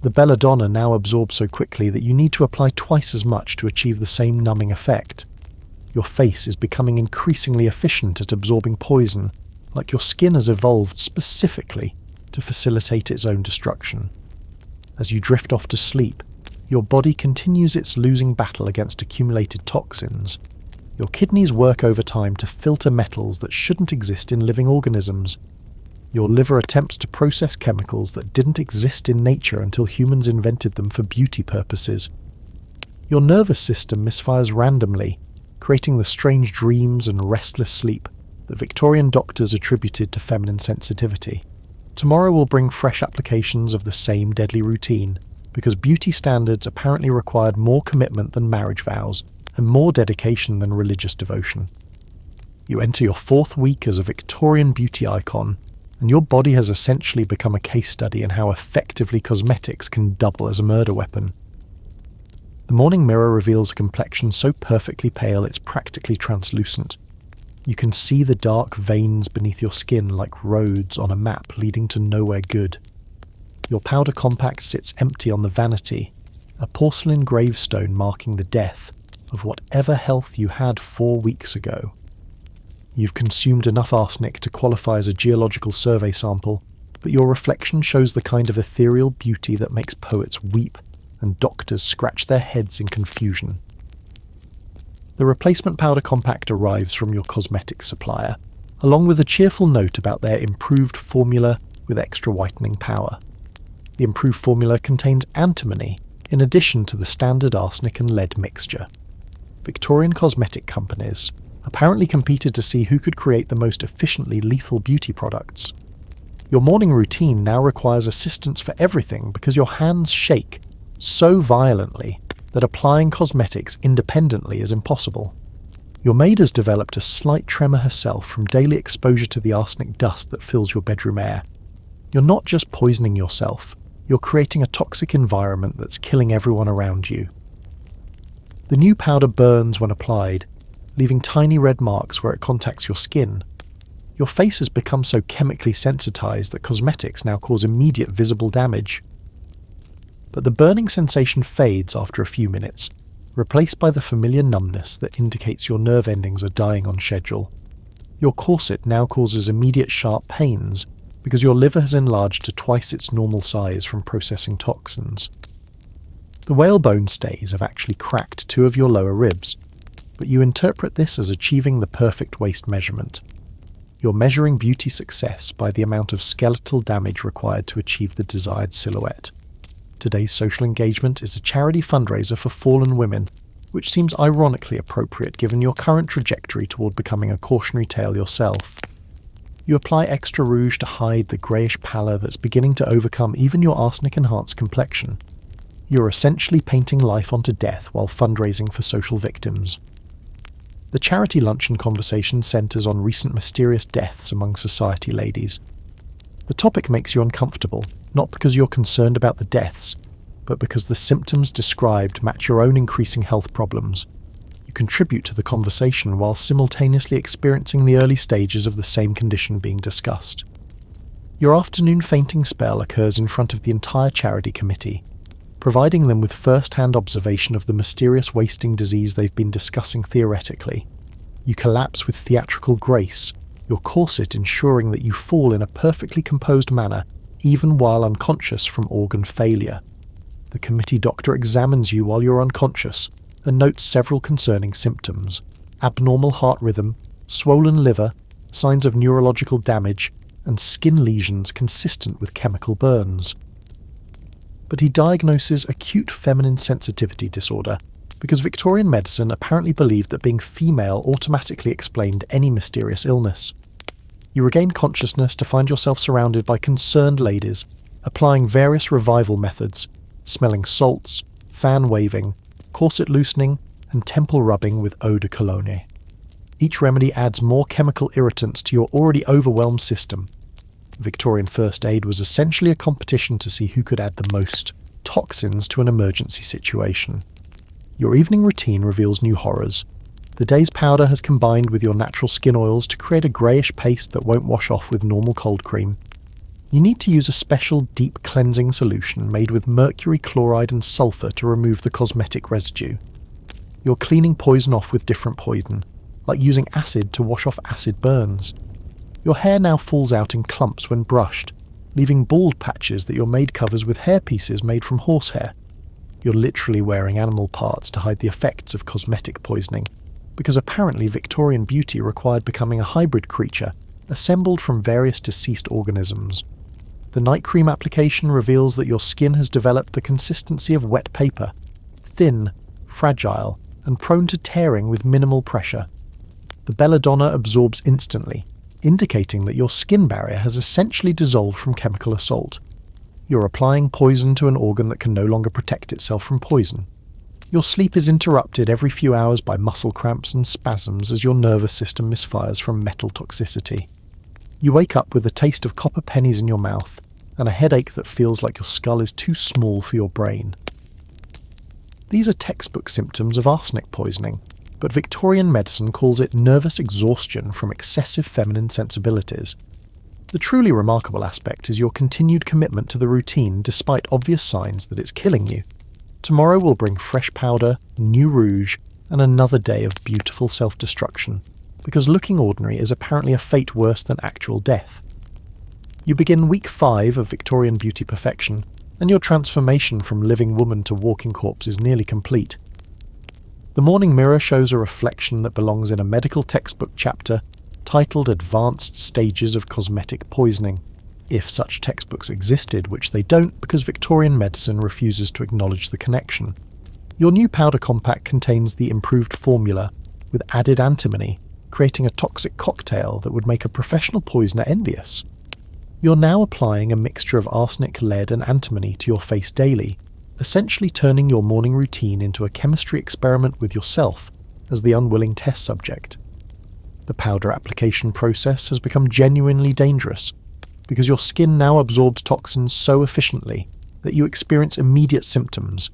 The belladonna now absorbs so quickly that you need to apply twice as much to achieve the same numbing effect. Your face is becoming increasingly efficient at absorbing poison, like your skin has evolved specifically to facilitate its own destruction. As you drift off to sleep, your body continues its losing battle against accumulated toxins. Your kidneys work overtime to filter metals that shouldn't exist in living organisms. Your liver attempts to process chemicals that didn't exist in nature until humans invented them for beauty purposes. Your nervous system misfires randomly, creating the strange dreams and restless sleep that Victorian doctors attributed to feminine sensitivity. Tomorrow will bring fresh applications of the same deadly routine, because beauty standards apparently required more commitment than marriage vows, and more dedication than religious devotion. You enter your 4th week as a Victorian beauty icon, and your body has essentially become a case study in how effectively cosmetics can double as a murder weapon. The morning mirror reveals a complexion so perfectly pale it's practically translucent. You can see the dark veins beneath your skin like roads on a map leading to nowhere good. Your powder compact sits empty on the Vanity, a porcelain gravestone marking the death of whatever health you had 4 weeks ago. You've consumed enough arsenic to qualify as a geological survey sample, but your reflection shows the kind of ethereal beauty that makes poets weep and doctors scratch their heads in confusion. The replacement powder compact arrives from your cosmetic supplier, along with a cheerful note about their improved formula with extra whitening power. The improved formula contains antimony, in addition to the standard arsenic and lead mixture. Victorian cosmetic companies apparently competed to see who could create the most efficiently lethal beauty products. Your morning routine now requires assistance for everything because your hands shake so violently that applying cosmetics independently is impossible. Your maid has developed a slight tremor herself from daily exposure to the arsenic dust that fills your bedroom air. You're not just poisoning yourself, you're creating a toxic environment that's killing everyone around you. The new powder burns when applied, leaving tiny red marks where it contacts your skin. Your face has become so chemically sensitized that cosmetics now cause immediate visible damage. But the burning sensation fades after a few minutes, replaced by the familiar numbness that indicates your nerve endings are dying on schedule. Your corset now causes immediate sharp pains because your liver has enlarged to twice its normal size from processing toxins. The whalebone stays have actually cracked 2 of your lower ribs, but you interpret this as achieving the perfect waist measurement. You're measuring beauty success by the amount of skeletal damage required to achieve the desired silhouette. Today's social engagement is a charity fundraiser for fallen women, which seems ironically appropriate given your current trajectory toward becoming a cautionary tale yourself. You apply extra rouge to hide the greyish pallor that's beginning to overcome even your arsenic-enhanced complexion. You're essentially painting life onto death while fundraising for social victims. The charity luncheon conversation centres on recent mysterious deaths among society ladies. The topic makes you uncomfortable, not because you're concerned about the deaths, but because the symptoms described match your own increasing health problems. You contribute to the conversation while simultaneously experiencing the early stages of the same condition being discussed. Your afternoon fainting spell occurs in front of the entire charity committee, providing them with first-hand observation of the mysterious wasting disease they've been discussing theoretically. You collapse with theatrical grace, your corset ensuring that you fall in a perfectly composed manner, even while unconscious from organ failure. The committee doctor examines you while you're unconscious and notes several concerning symptoms: abnormal heart rhythm, swollen liver, signs of neurological damage, and skin lesions consistent with chemical burns. But he diagnoses acute feminine sensitivity disorder because Victorian medicine apparently believed that being female automatically explained any mysterious illness. You regain consciousness to find yourself surrounded by concerned ladies, applying various revival methods, smelling salts, fan waving, corset loosening, and temple rubbing with eau de cologne. Each remedy adds more chemical irritants to your already overwhelmed system. Victorian first aid was essentially a competition to see who could add the most toxins to an emergency situation. Your evening routine reveals new horrors. The day's powder has combined with your natural skin oils to create a greyish paste that won't wash off with normal cold cream. You need to use a special deep cleansing solution made with mercury, chloride and sulfur to remove the cosmetic residue. You're cleaning poison off with different poison, like using acid to wash off acid burns. Your hair now falls out in clumps when brushed, leaving bald patches that your maid covers with hair pieces made from horsehair. You're literally wearing animal parts to hide the effects of cosmetic poisoning, because apparently Victorian beauty required becoming a hybrid creature, assembled from various deceased organisms. The night cream application reveals that your skin has developed the consistency of wet paper, thin, fragile, and prone to tearing with minimal pressure. The belladonna absorbs instantly, indicating that your skin barrier has essentially dissolved from chemical assault. You're applying poison to an organ that can no longer protect itself from poison. Your sleep is interrupted every few hours by muscle cramps and spasms as your nervous system misfires from metal toxicity. You wake up with the taste of copper pennies in your mouth and a headache that feels like your skull is too small for your brain. These are textbook symptoms of arsenic poisoning, but Victorian medicine calls it nervous exhaustion from excessive feminine sensibilities. The truly remarkable aspect is your continued commitment to the routine despite obvious signs that it's killing you. Tomorrow will bring fresh powder, new rouge, and another day of beautiful self-destruction, because looking ordinary is apparently a fate worse than actual death. You begin week 5 of Victorian beauty perfection, and your transformation from living woman to walking corpse is nearly complete. The morning mirror shows a reflection that belongs in a medical textbook chapter titled Advanced Stages of Cosmetic Poisoning, if such textbooks existed, which they don't because Victorian medicine refuses to acknowledge the connection. Your new powder compact contains the improved formula, with added antimony, creating a toxic cocktail that would make a professional poisoner envious. You're now applying a mixture of arsenic, lead and antimony to your face daily, essentially turning your morning routine into a chemistry experiment with yourself as the unwilling test subject. The powder application process has become genuinely dangerous, because your skin now absorbs toxins so efficiently that you experience immediate symptoms: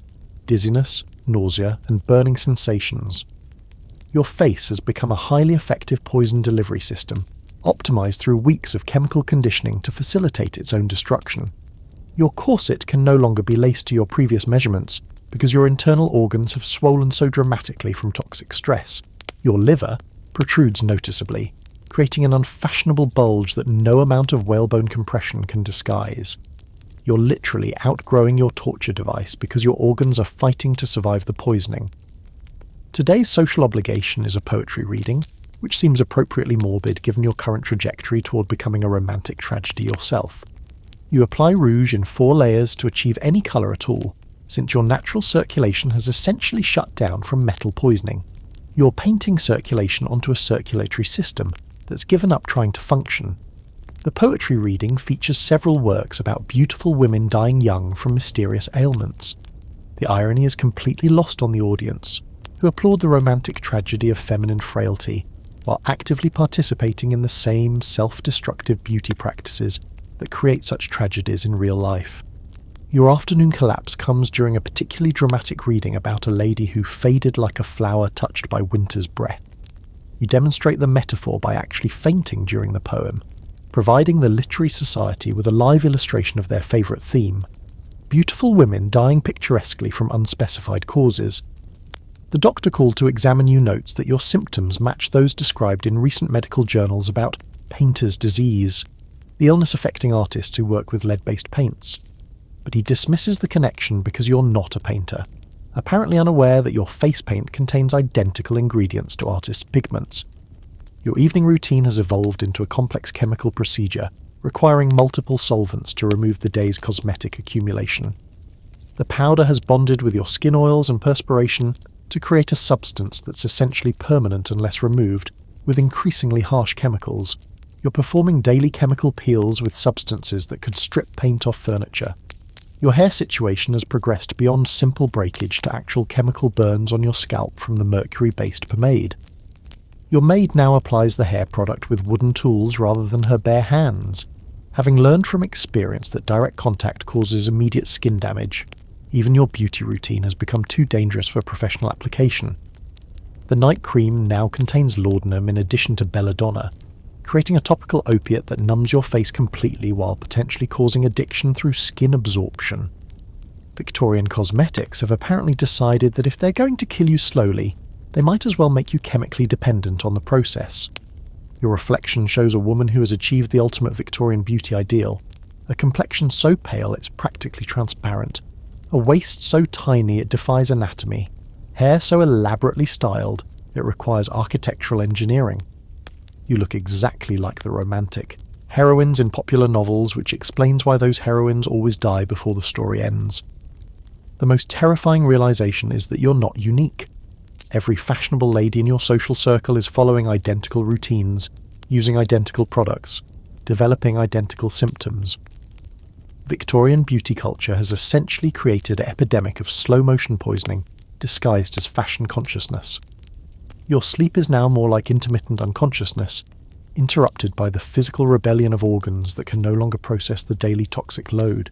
dizziness, nausea, and burning sensations. Your face has become a highly effective poison delivery system, optimized through weeks of chemical conditioning to facilitate its own destruction. Your corset can no longer be laced to your previous measurements because your internal organs have swollen so dramatically from toxic stress. Your liver protrudes noticeably, creating an unfashionable bulge that no amount of whalebone compression can disguise. You're literally outgrowing your torture device because your organs are fighting to survive the poisoning. Today's social obligation is a poetry reading, which seems appropriately morbid given your current trajectory toward becoming a romantic tragedy yourself. You apply rouge in 4 layers to achieve any colour at all, since your natural circulation has essentially shut down from metal poisoning. You're painting circulation onto a circulatory system that's given up trying to function. The poetry reading features several works about beautiful women dying young from mysterious ailments. The irony is completely lost on the audience, who applaud the romantic tragedy of feminine frailty, while actively participating in the same self-destructive beauty practices that create such tragedies in real life. Your afternoon collapse comes during a particularly dramatic reading about a lady who faded like a flower touched by winter's breath. You demonstrate the metaphor by actually fainting during the poem, providing the literary society with a live illustration of their favourite theme: beautiful women dying picturesquely from unspecified causes. The doctor called to examine you notes that your symptoms match those described in recent medical journals about painter's disease, the illness affecting artists who work with lead-based paints. But he dismisses the connection because you're not a painter, apparently unaware that your face paint contains identical ingredients to artists' pigments. Your evening routine has evolved into a complex chemical procedure, requiring multiple solvents to remove the day's cosmetic accumulation. The powder has bonded with your skin oils and perspiration to create a substance that's essentially permanent unless removed, with increasingly harsh chemicals. You're performing daily chemical peels with substances that could strip paint off furniture. Your hair situation has progressed beyond simple breakage to actual chemical burns on your scalp from the mercury-based pomade. Your maid now applies the hair product with wooden tools rather than her bare hands, having learned from experience that direct contact causes immediate skin damage. Even your beauty routine has become too dangerous for professional application. The night cream now contains laudanum in addition to belladonna, creating a topical opiate that numbs your face completely while potentially causing addiction through skin absorption. Victorian cosmetics have apparently decided that if they're going to kill you slowly, they might as well make you chemically dependent on the process. Your reflection shows a woman who has achieved the ultimate Victorian beauty ideal, a complexion so pale it's practically transparent, a waist so tiny it defies anatomy, hair so elaborately styled it requires architectural engineering. You look exactly like the romantic heroines in popular novels, which explains why those heroines always die before the story ends. The most terrifying realization is that you're not unique. Every fashionable lady in your social circle is following identical routines, using identical products, developing identical symptoms. Victorian beauty culture has essentially created an epidemic of slow-motion poisoning disguised as fashion consciousness. Your sleep is now more like intermittent unconsciousness, interrupted by the physical rebellion of organs that can no longer process the daily toxic load.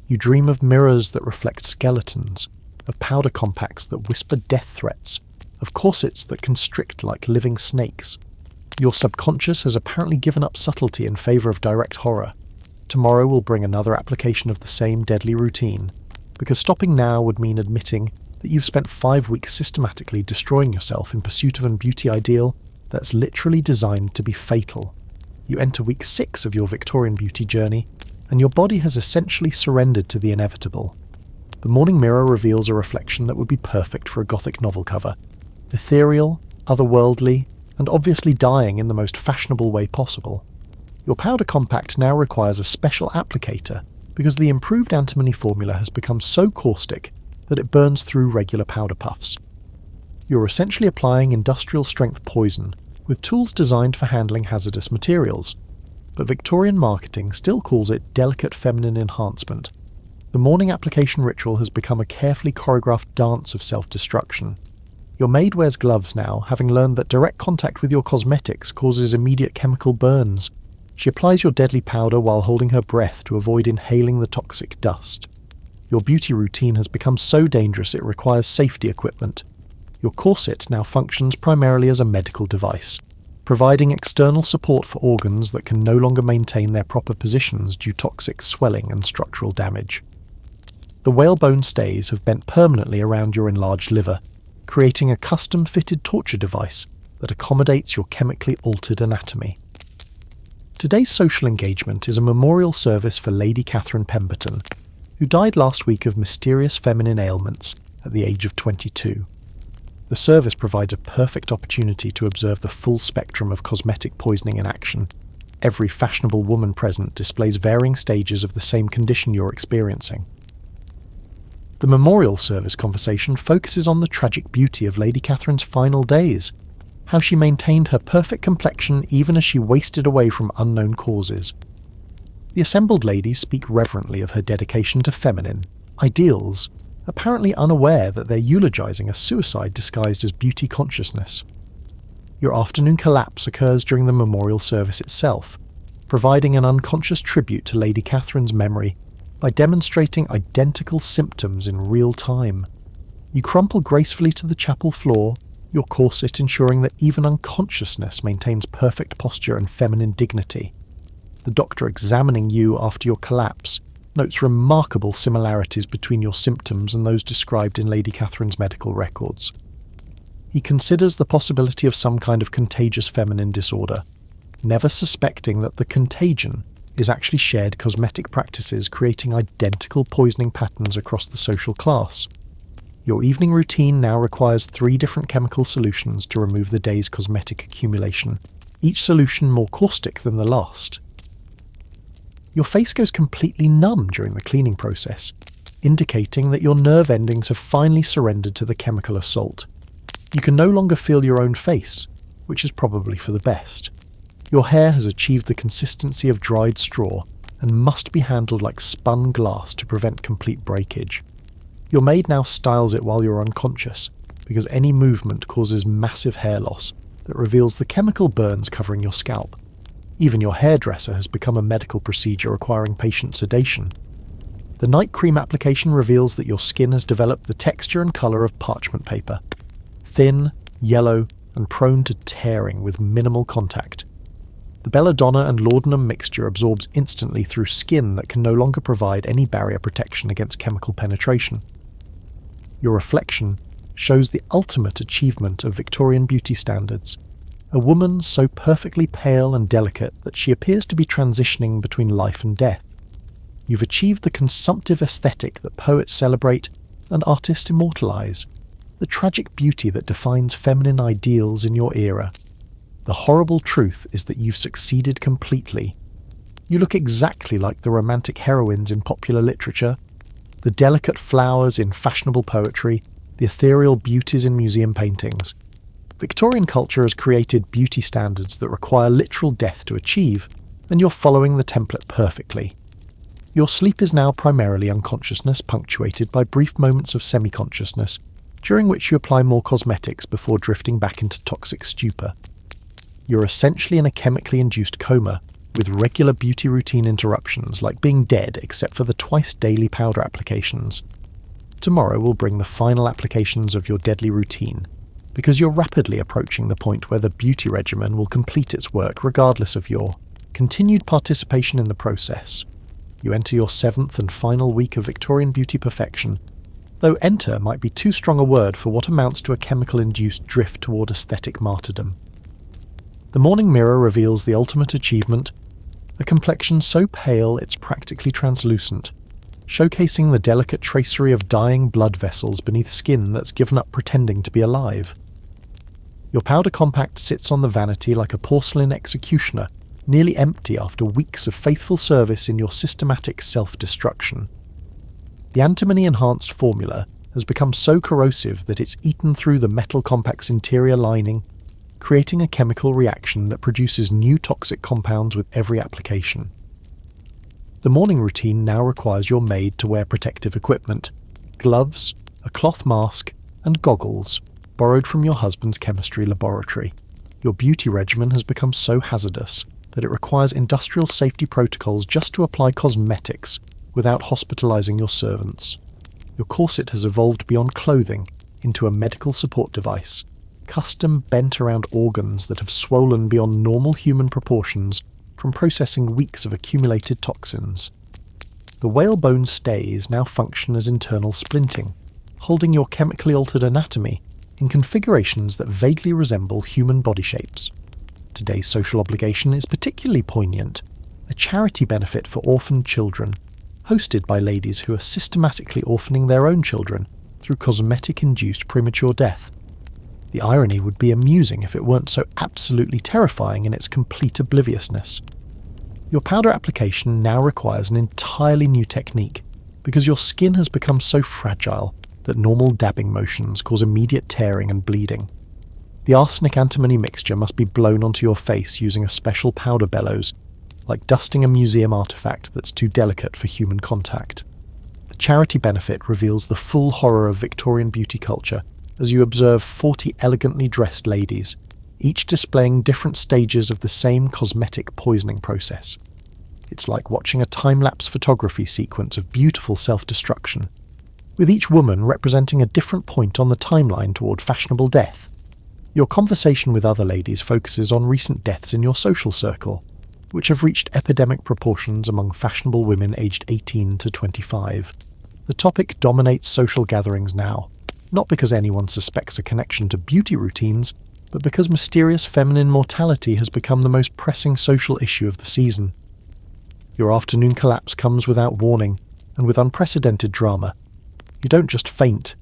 You dream of mirrors that reflect skeletons, of powder compacts that whisper death threats, of corsets that constrict like living snakes. Your subconscious has apparently given up subtlety in favour of direct horror. Tomorrow will bring another application of the same deadly routine, because stopping now would mean admitting that you've spent 5 weeks systematically destroying yourself in pursuit of a beauty ideal that's literally designed to be fatal. You enter week 6 of your Victorian beauty journey, and your body has essentially surrendered to the inevitable. The morning mirror reveals a reflection that would be perfect for a gothic novel cover. Ethereal, otherworldly, and obviously dying in the most fashionable way possible. Your powder compact now requires a special applicator, because the improved antimony formula has become so caustic that it burns through regular powder puffs. You're essentially applying industrial-strength poison with tools designed for handling hazardous materials, but Victorian marketing still calls it delicate feminine enhancement. The morning application ritual has become a carefully choreographed dance of self-destruction. Your maid wears gloves now, having learned that direct contact with your cosmetics causes immediate chemical burns. She applies your deadly powder while holding her breath to avoid inhaling the toxic dust. Your beauty routine has become so dangerous it requires safety equipment. Your corset now functions primarily as a medical device, providing external support for organs that can no longer maintain their proper positions due to toxic swelling and structural damage. The whalebone stays have bent permanently around your enlarged liver, creating a custom-fitted torture device that accommodates your chemically altered anatomy. Today's social engagement is a memorial service for Lady Catherine Pemberton, who died last week of mysterious feminine ailments at the age of 22. The service provides a perfect opportunity to observe the full spectrum of cosmetic poisoning in action. Every fashionable woman present displays varying stages of the same condition you're experiencing. The memorial service conversation focuses on the tragic beauty of Lady Catherine's final days, how she maintained her perfect complexion even as she wasted away from unknown causes. The assembled ladies speak reverently of her dedication to feminine ideals, apparently unaware that they're eulogizing a suicide disguised as beauty consciousness. Your afternoon collapse occurs during the memorial service itself, providing an unconscious tribute to Lady Catherine's memory by demonstrating identical symptoms in real time. You crumple gracefully to the chapel floor, your corset ensuring that even unconsciousness maintains perfect posture and feminine dignity. The doctor examining you after your collapse notes remarkable similarities between your symptoms and those described in Lady Catherine's medical records. He considers the possibility of some kind of contagious feminine disorder, never suspecting that the contagion is actually shared cosmetic practices creating identical poisoning patterns across the social class. Your evening routine now requires 3 different chemical solutions to remove the day's cosmetic accumulation, each solution more caustic than the last. Your face goes completely numb during the cleaning process, indicating that your nerve endings have finally surrendered to the chemical assault. You can no longer feel your own face, which is probably for the best. Your hair has achieved the consistency of dried straw and must be handled like spun glass to prevent complete breakage. Your maid now styles it while you're unconscious, because any movement causes massive hair loss that reveals the chemical burns covering your scalp. Even your hairdresser has become a medical procedure requiring patient sedation. The night cream application reveals that your skin has developed the texture and colour of parchment paper, thin, yellow, and prone to tearing with minimal contact. The belladonna and laudanum mixture absorbs instantly through skin that can no longer provide any barrier protection against chemical penetration. Your reflection shows the ultimate achievement of Victorian beauty standards, a woman so perfectly pale and delicate that she appears to be transitioning between life and death. You've achieved the consumptive aesthetic that poets celebrate and artists immortalize, the tragic beauty that defines feminine ideals in your era. The horrible truth is that you've succeeded completely. You look exactly like the romantic heroines in popular literature, the delicate flowers in fashionable poetry, the ethereal beauties in museum paintings. Victorian culture has created beauty standards that require literal death to achieve, and you're following the template perfectly. Your sleep is now primarily unconsciousness, punctuated by brief moments of semi-consciousness, during which you apply more cosmetics before drifting back into toxic stupor. You're essentially in a chemically induced coma, with regular beauty routine interruptions like being dead except for the twice-daily powder applications. Tomorrow will bring the final applications of your deadly routine, because you're rapidly approaching the point where the beauty regimen will complete its work regardless of your continued participation in the process. You enter your 7th and final week of Victorian beauty perfection, though enter might be too strong a word for what amounts to a chemical-induced drift toward aesthetic martyrdom. The morning mirror reveals the ultimate achievement, a complexion so pale it's practically translucent, showcasing the delicate tracery of dying blood vessels beneath skin that's given up pretending to be alive. Your powder compact sits on the vanity like a porcelain executioner, nearly empty after weeks of faithful service in your systematic self-destruction. The antimony-enhanced formula has become so corrosive that it's eaten through the metal compact's interior lining, creating a chemical reaction that produces new toxic compounds with every application. The morning routine now requires your maid to wear protective equipment, gloves, a cloth mask, and goggles, borrowed from your husband's chemistry laboratory. Your beauty regimen has become so hazardous that it requires industrial safety protocols just to apply cosmetics without hospitalizing your servants. Your corset has evolved beyond clothing into a medical support device, custom bent around organs that have swollen beyond normal human proportions from processing weeks of accumulated toxins. The whalebone stays now function as internal splinting, holding your chemically altered anatomy in configurations that vaguely resemble human body shapes. Today's social obligation is particularly poignant, a charity benefit for orphaned children, hosted by ladies who are systematically orphaning their own children through cosmetic-induced premature death. The irony would be amusing if it weren't so absolutely terrifying in its complete obliviousness. Your powder application now requires an entirely new technique, because your skin has become so fragile that normal dabbing motions cause immediate tearing and bleeding. The arsenic-antimony mixture must be blown onto your face using a special powder bellows, like dusting a museum artifact that's too delicate for human contact. The charity benefit reveals the full horror of Victorian beauty culture as you observe 40 elegantly dressed ladies, each displaying different stages of the same cosmetic poisoning process. It's like watching a time-lapse photography sequence of beautiful self-destruction, with each woman representing a different point on the timeline toward fashionable death. Your conversation with other ladies focuses on recent deaths in your social circle, which have reached epidemic proportions among fashionable women aged 18 to 25. The topic dominates social gatherings now, not because anyone suspects a connection to beauty routines, but because mysterious feminine mortality has become the most pressing social issue of the season. Your afternoon collapse comes without warning, and with unprecedented drama. You don't just faint,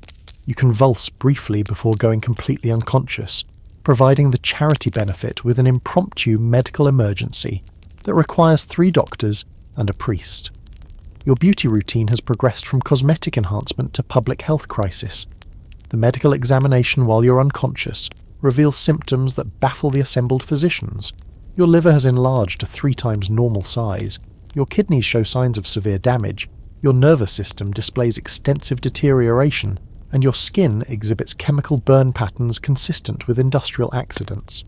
you convulse briefly before going completely unconscious, providing the charity benefit with an impromptu medical emergency that requires 3 doctors and a priest. Your beauty routine has progressed from cosmetic enhancement to public health crisis. The medical examination while you're unconscious reveals symptoms that baffle the assembled physicians. Your liver has enlarged to 3 times normal size, your kidneys show signs of severe damage, your nervous system displays extensive deterioration, and your skin exhibits chemical burn patterns consistent with industrial accidents.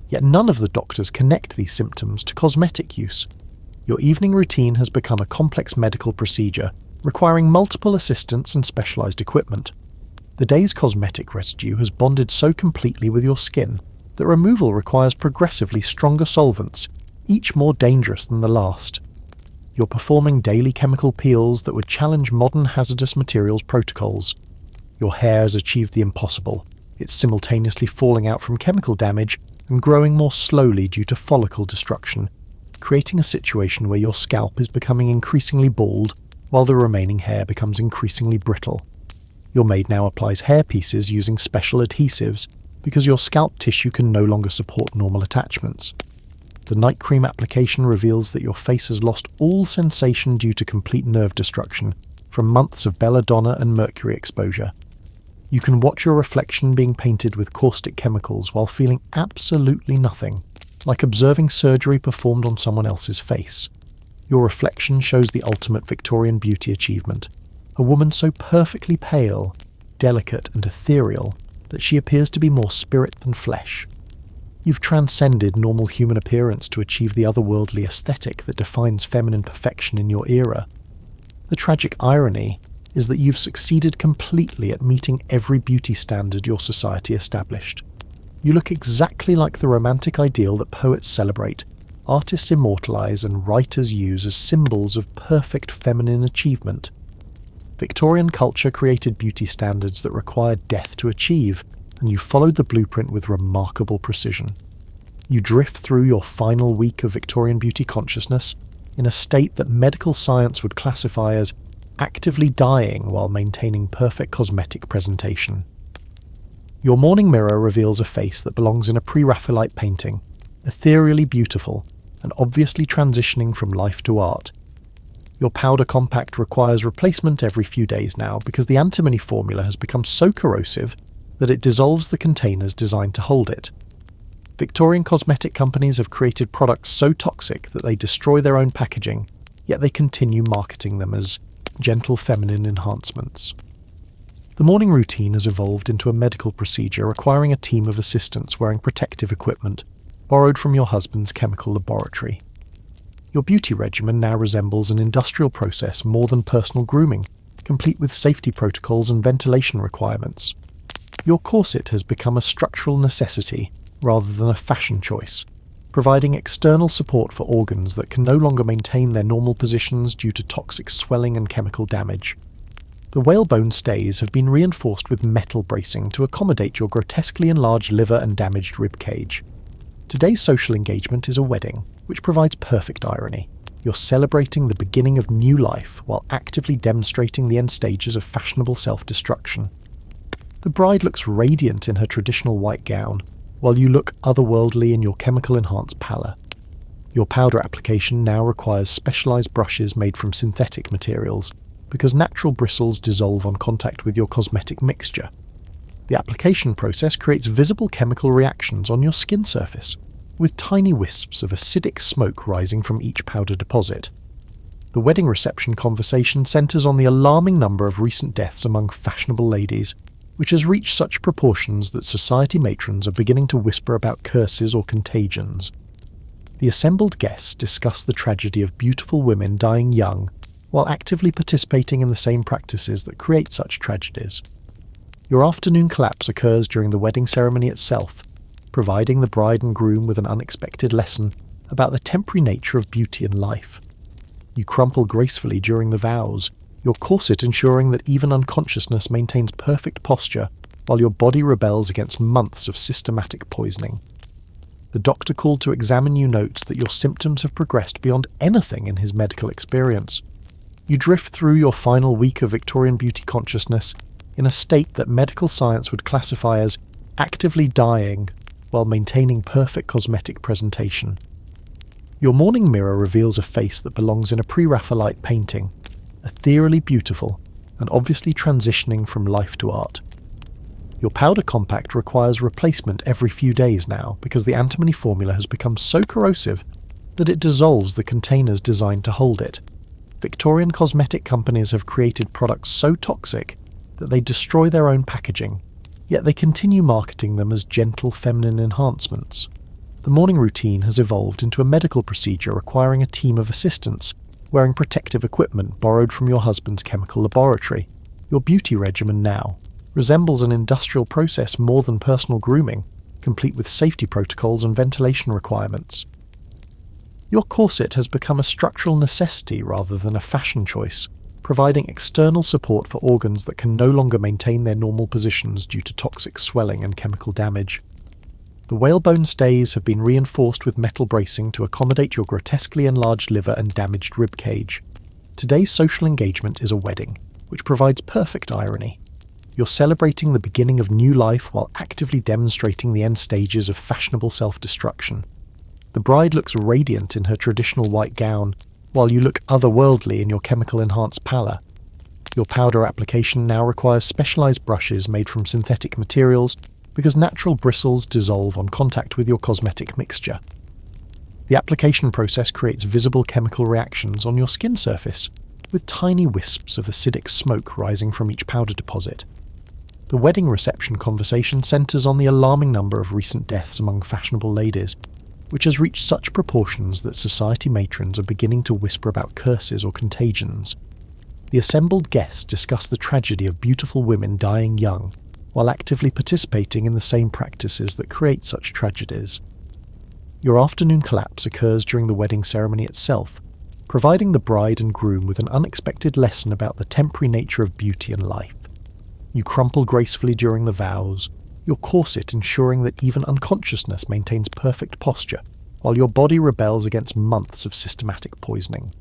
Yet none of the doctors connect these symptoms to cosmetic use. Your evening routine has become a complex medical procedure, requiring multiple assistants and specialized equipment. The day's cosmetic residue has bonded so completely with your skin that removal requires progressively stronger solvents, each more dangerous than the last. You're performing daily chemical peels that would challenge modern hazardous materials protocols. Your hair has achieved the impossible. It's simultaneously falling out from chemical damage and growing more slowly due to follicle destruction, creating a situation where your scalp is becoming increasingly bald while the remaining hair becomes increasingly brittle. Your maid now applies hair pieces using special adhesives because your scalp tissue can no longer support normal attachments. The night cream application reveals that your face has lost all sensation due to complete nerve destruction from months of belladonna and mercury exposure. You can watch your reflection being painted with caustic chemicals while feeling absolutely nothing, like observing surgery performed on someone else's face. Your reflection shows the ultimate Victorian beauty achievement, a woman so perfectly pale, delicate and ethereal that she appears to be more spirit than flesh. You've transcended normal human appearance to achieve the otherworldly aesthetic that defines feminine perfection in your era. The tragic irony is that you've succeeded completely at meeting every beauty standard your society established. You look exactly like the romantic ideal that poets celebrate, artists immortalize, and writers use as symbols of perfect feminine achievement. Victorian culture created beauty standards that required death to achieve, and you followed the blueprint with remarkable precision. You drift through your final week of Victorian beauty consciousness in a state that medical science would classify as actively dying while maintaining perfect cosmetic presentation. Your morning mirror reveals a face that belongs in a pre-Raphaelite painting, ethereally beautiful and obviously transitioning from life to art. Your powder compact requires replacement every few days now because the antimony formula has become so corrosive that it dissolves the containers designed to hold it. Victorian cosmetic companies have created products so toxic that they destroy their own packaging, yet they continue marketing them as gentle feminine enhancements. The morning routine has evolved into a medical procedure requiring a team of assistants wearing protective equipment borrowed from your husband's chemical laboratory. Your beauty regimen now resembles an industrial process more than personal grooming, complete with safety protocols and ventilation requirements. Your corset has become a structural necessity rather than a fashion choice, providing external support for organs that can no longer maintain their normal positions due to toxic swelling and chemical damage. The whalebone stays have been reinforced with metal bracing to accommodate your grotesquely enlarged liver and damaged rib cage. Today's social engagement is a wedding, which provides perfect irony. You're celebrating the beginning of new life while actively demonstrating the end stages of fashionable self-destruction. The bride looks radiant in her traditional white gown, while you look otherworldly in your chemical-enhanced pallor. Your powder application now requires specialized brushes made from synthetic materials, because natural bristles dissolve on contact with your cosmetic mixture. The application process creates visible chemical reactions on your skin surface, with tiny wisps of acidic smoke rising from each powder deposit. The wedding reception conversation centres on the alarming number of recent deaths among fashionable ladies, which has reached such proportions that society matrons are beginning to whisper about curses or contagions. The assembled guests discuss the tragedy of beautiful women dying young, while actively participating in the same practices that create such tragedies. Your afternoon collapse occurs during the wedding ceremony itself, providing the bride and groom with an unexpected lesson about the temporary nature of beauty and life. You crumple gracefully during the vows, your corset ensuring that even unconsciousness maintains perfect posture, while your body rebels against months of systematic poisoning. The doctor called to examine you notes that your symptoms have progressed beyond anything in his medical experience. You drift through your final week of Victorian beauty consciousness in a state that medical science would classify as actively dying while maintaining perfect cosmetic presentation. Your morning mirror reveals a face that belongs in a pre-Raphaelite painting, ethereally beautiful and obviously transitioning from life to art. Your powder compact requires replacement every few days now because the antimony formula has become so corrosive that it dissolves the containers designed to hold it. Victorian cosmetic companies have created products so toxic that they destroy their own packaging, yet they continue marketing them as gentle feminine enhancements. The morning routine has evolved into a medical procedure requiring a team of assistants, wearing protective equipment borrowed from your husband's chemical laboratory. Your beauty regimen now resembles an industrial process more than personal grooming, complete with safety protocols and ventilation requirements. Your corset has become a structural necessity rather than a fashion choice, providing external support for organs that can no longer maintain their normal positions due to toxic swelling and chemical damage. The whalebone stays have been reinforced with metal bracing to accommodate your grotesquely enlarged liver and damaged rib cage. Today's social engagement is a wedding, which provides perfect irony. You're celebrating the beginning of new life while actively demonstrating the end stages of fashionable self-destruction. The bride looks radiant in her traditional white gown, while you look otherworldly in your chemical-enhanced pallor. Your powder application now requires specialized brushes made from synthetic materials because natural bristles dissolve on contact with your cosmetic mixture. The application process creates visible chemical reactions on your skin surface, with tiny wisps of acidic smoke rising from each powder deposit. The wedding reception conversation centres on the alarming number of recent deaths among fashionable ladies, which has reached such proportions that society matrons are beginning to whisper about curses or contagions. The assembled guests discuss the tragedy of beautiful women dying young, while actively participating in the same practices that create such tragedies. Your afternoon collapse occurs during the wedding ceremony itself, providing the bride and groom with an unexpected lesson about the temporary nature of beauty and life. You crumple gracefully during the vows, your corset ensuring that even unconsciousness maintains perfect posture, while your body rebels against months of systematic poisoning.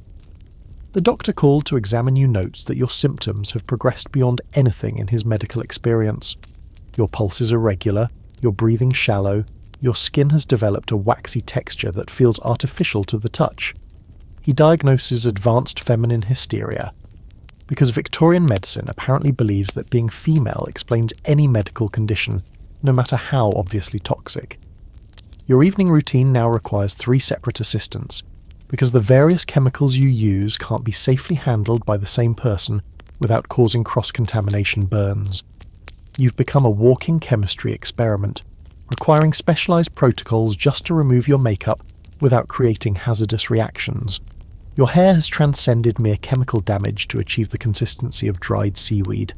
The doctor called to examine you notes that your symptoms have progressed beyond anything in his medical experience. Your pulse is irregular, your breathing shallow, your skin has developed a waxy texture that feels artificial to the touch. He diagnoses advanced feminine hysteria, because Victorian medicine apparently believes that being female explains any medical condition, no matter how obviously toxic. Your evening routine now requires 3 separate assistants, because the various chemicals you use can't be safely handled by the same person without causing cross-contamination burns. You've become a walking chemistry experiment, requiring specialized protocols just to remove your makeup without creating hazardous reactions. Your hair has transcended mere chemical damage to achieve the consistency of dried seaweed,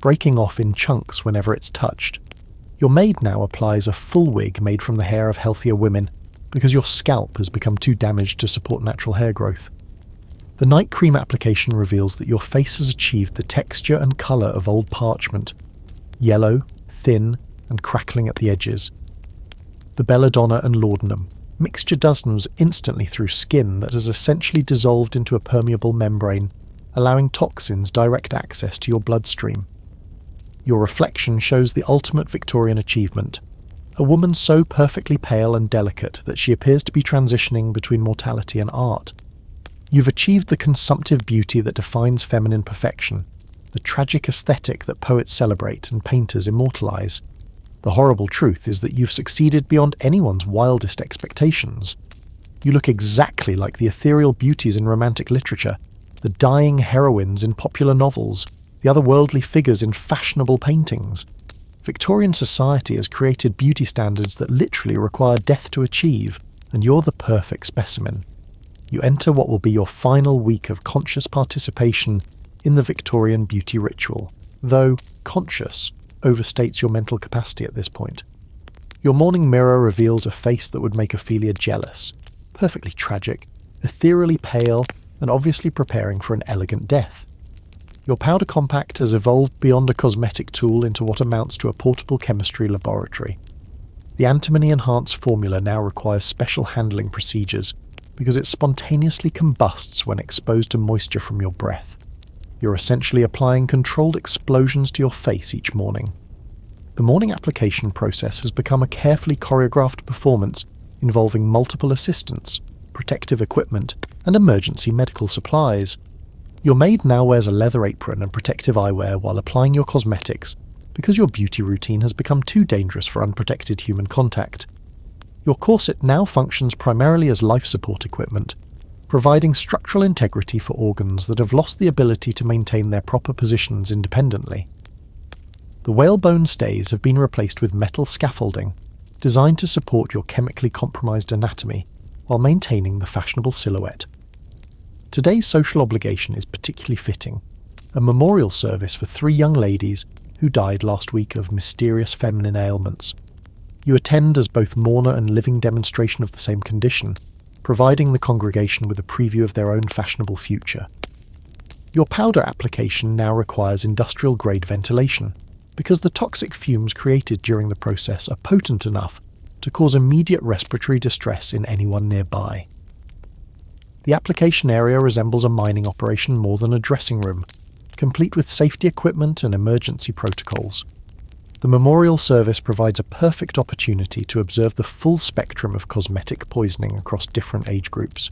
breaking off in chunks whenever it's touched. Your maid now applies a full wig made from the hair of healthier women, because your scalp has become too damaged to support natural hair growth. The night cream application reveals that your face has achieved the texture and colour of old parchment, yellow, thin, and crackling at the edges. The belladonna and laudanum mixture dozens instantly through skin that has essentially dissolved into a permeable membrane, allowing toxins direct access to your bloodstream. Your reflection shows the ultimate Victorian achievement, a woman so perfectly pale and delicate that she appears to be transitioning between mortality and art. You've achieved the consumptive beauty that defines feminine perfection, the tragic aesthetic that poets celebrate and painters immortalize. The horrible truth is that you've succeeded beyond anyone's wildest expectations. You look exactly like the ethereal beauties in romantic literature, the dying heroines in popular novels, the otherworldly figures in fashionable paintings. Victorian society has created beauty standards that literally require death to achieve, and you're the perfect specimen. You enter what will be your final week of conscious participation in the Victorian beauty ritual, though conscious overstates your mental capacity at this point. Your morning mirror reveals a face that would make Ophelia jealous, perfectly tragic, ethereally pale, and obviously preparing for an elegant death. Your powder compact has evolved beyond a cosmetic tool into what amounts to a portable chemistry laboratory. The antimony-enhanced formula now requires special handling procedures because it spontaneously combusts when exposed to moisture from your breath. You're essentially applying controlled explosions to your face each morning. The morning application process has become a carefully choreographed performance involving multiple assistants, protective equipment, and emergency medical supplies. Your maid now wears a leather apron and protective eyewear while applying your cosmetics because your beauty routine has become too dangerous for unprotected human contact. Your corset now functions primarily as life support equipment, providing structural integrity for organs that have lost the ability to maintain their proper positions independently. The whalebone stays have been replaced with metal scaffolding, designed to support your chemically compromised anatomy while maintaining the fashionable silhouette. Today's social obligation is particularly fitting, a memorial service for 3 young ladies who died last week of mysterious feminine ailments. You attend as both mourner and living demonstration of the same condition, providing the congregation with a preview of their own fashionable future. Your powder application now requires industrial-grade ventilation, because the toxic fumes created during the process are potent enough to cause immediate respiratory distress in anyone nearby. The application area resembles a mining operation more than a dressing room, complete with safety equipment and emergency protocols. The memorial service provides a perfect opportunity to observe the full spectrum of cosmetic poisoning across different age groups.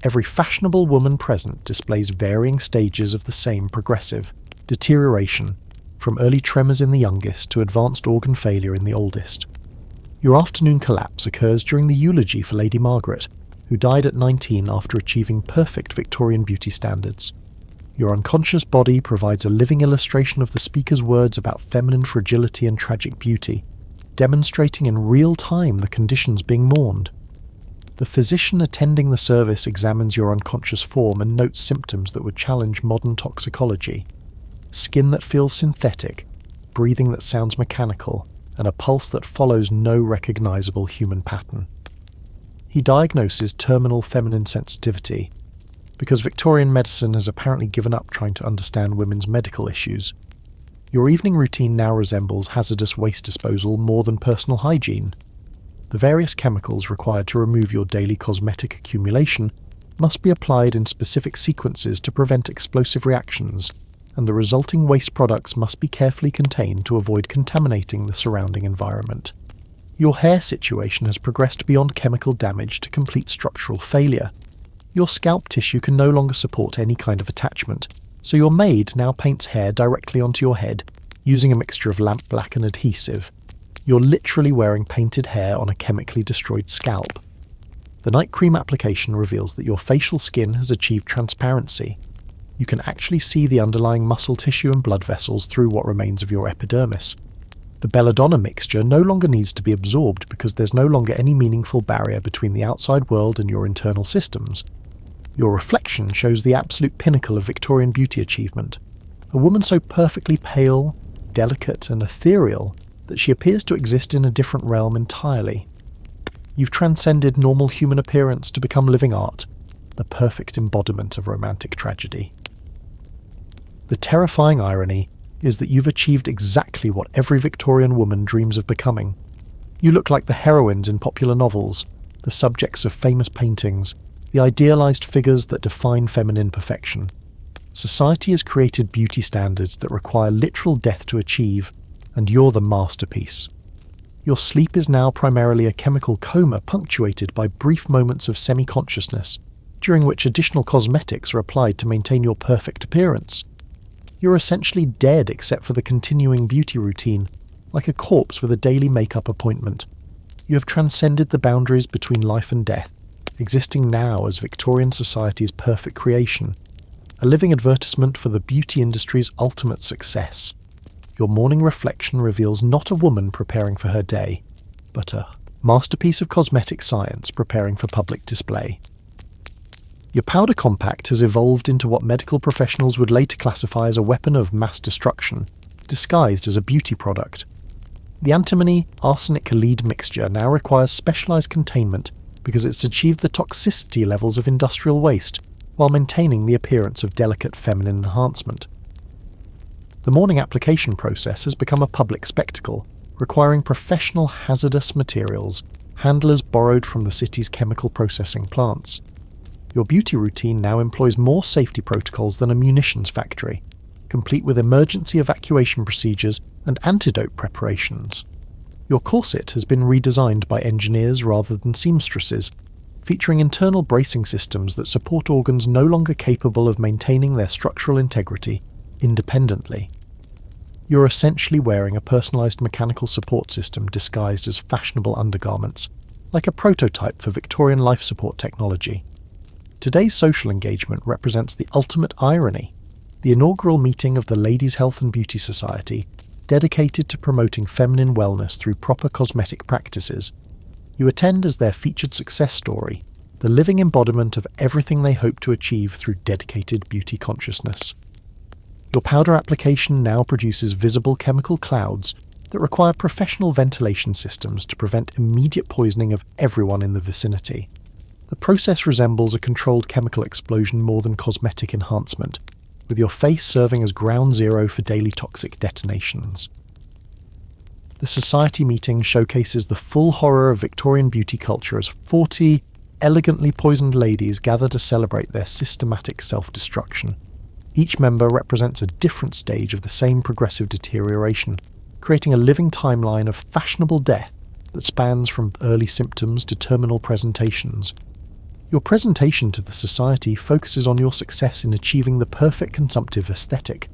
Every fashionable woman present displays varying stages of the same progressive deterioration, from early tremors in the youngest to advanced organ failure in the oldest. Your afternoon collapse occurs during the eulogy for Lady Margaret, who died at 19 after achieving perfect Victorian beauty standards. Your unconscious body provides a living illustration of the speaker's words about feminine fragility and tragic beauty, demonstrating in real time the conditions being mourned. The physician attending the service examines your unconscious form and notes symptoms that would challenge modern toxicology. Skin that feels synthetic, breathing that sounds mechanical, and a pulse that follows no recognizable human pattern. He diagnoses terminal feminine sensitivity, because Victorian medicine has apparently given up trying to understand women's medical issues. Your evening routine now resembles hazardous waste disposal more than personal hygiene. The various chemicals required to remove your daily cosmetic accumulation must be applied in specific sequences to prevent explosive reactions, and the resulting waste products must be carefully contained to avoid contaminating the surrounding environment. Your hair situation has progressed beyond chemical damage to complete structural failure. Your scalp tissue can no longer support any kind of attachment, so your maid now paints hair directly onto your head, using a mixture of lamp black and adhesive. You're literally wearing painted hair on a chemically destroyed scalp. The night cream application reveals that your facial skin has achieved transparency. You can actually see the underlying muscle tissue and blood vessels through what remains of your epidermis. The belladonna mixture no longer needs to be absorbed because there's no longer any meaningful barrier between the outside world and your internal systems. Your reflection shows the absolute pinnacle of Victorian beauty achievement. A woman so perfectly pale, delicate, and ethereal that she appears to exist in a different realm entirely. You've transcended normal human appearance to become living art, the perfect embodiment of romantic tragedy. The terrifying irony is that you've achieved exactly what every Victorian woman dreams of becoming. You look like the heroines in popular novels, the subjects of famous paintings, the idealized figures that define feminine perfection. Society has created beauty standards that require literal death to achieve, and you're the masterpiece. Your sleep is now primarily a chemical coma punctuated by brief moments of semi-consciousness, during which additional cosmetics are applied to maintain your perfect appearance. You're essentially dead except for the continuing beauty routine, like a corpse with a daily makeup appointment. You have transcended the boundaries between life and death, existing now as Victorian society's perfect creation, a living advertisement for the beauty industry's ultimate success. Your morning reflection reveals not a woman preparing for her day, but a masterpiece of cosmetic science preparing for public display. Your powder compact has evolved into what medical professionals would later classify as a weapon of mass destruction, disguised as a beauty product. The antimony arsenic-laced mixture now requires specialised containment because it's achieved the toxicity levels of industrial waste while maintaining the appearance of delicate feminine enhancement. The morning application process has become a public spectacle, requiring professional hazardous materials, handlers borrowed from the city's chemical processing plants. Your beauty routine now employs more safety protocols than a munitions factory, complete with emergency evacuation procedures and antidote preparations. Your corset has been redesigned by engineers rather than seamstresses, featuring internal bracing systems that support organs no longer capable of maintaining their structural integrity independently. You're essentially wearing a personalised mechanical support system disguised as fashionable undergarments, like a prototype for Victorian life support technology. Today's social engagement represents the ultimate irony, the inaugural meeting of the Ladies' Health and Beauty Society, dedicated to promoting feminine wellness through proper cosmetic practices. You attend as their featured success story, the living embodiment of everything they hope to achieve through dedicated beauty consciousness. Your powder application now produces visible chemical clouds that require professional ventilation systems to prevent immediate poisoning of everyone in the vicinity. The process resembles a controlled chemical explosion more than cosmetic enhancement, with your face serving as ground zero for daily toxic detonations. The society meeting showcases the full horror of Victorian beauty culture as 40 elegantly poisoned ladies gather to celebrate their systematic self-destruction. Each member represents a different stage of the same progressive deterioration, creating a living timeline of fashionable death that spans from early symptoms to terminal presentations. Your presentation to the society focuses on your success in achieving the perfect consumptive aesthetic: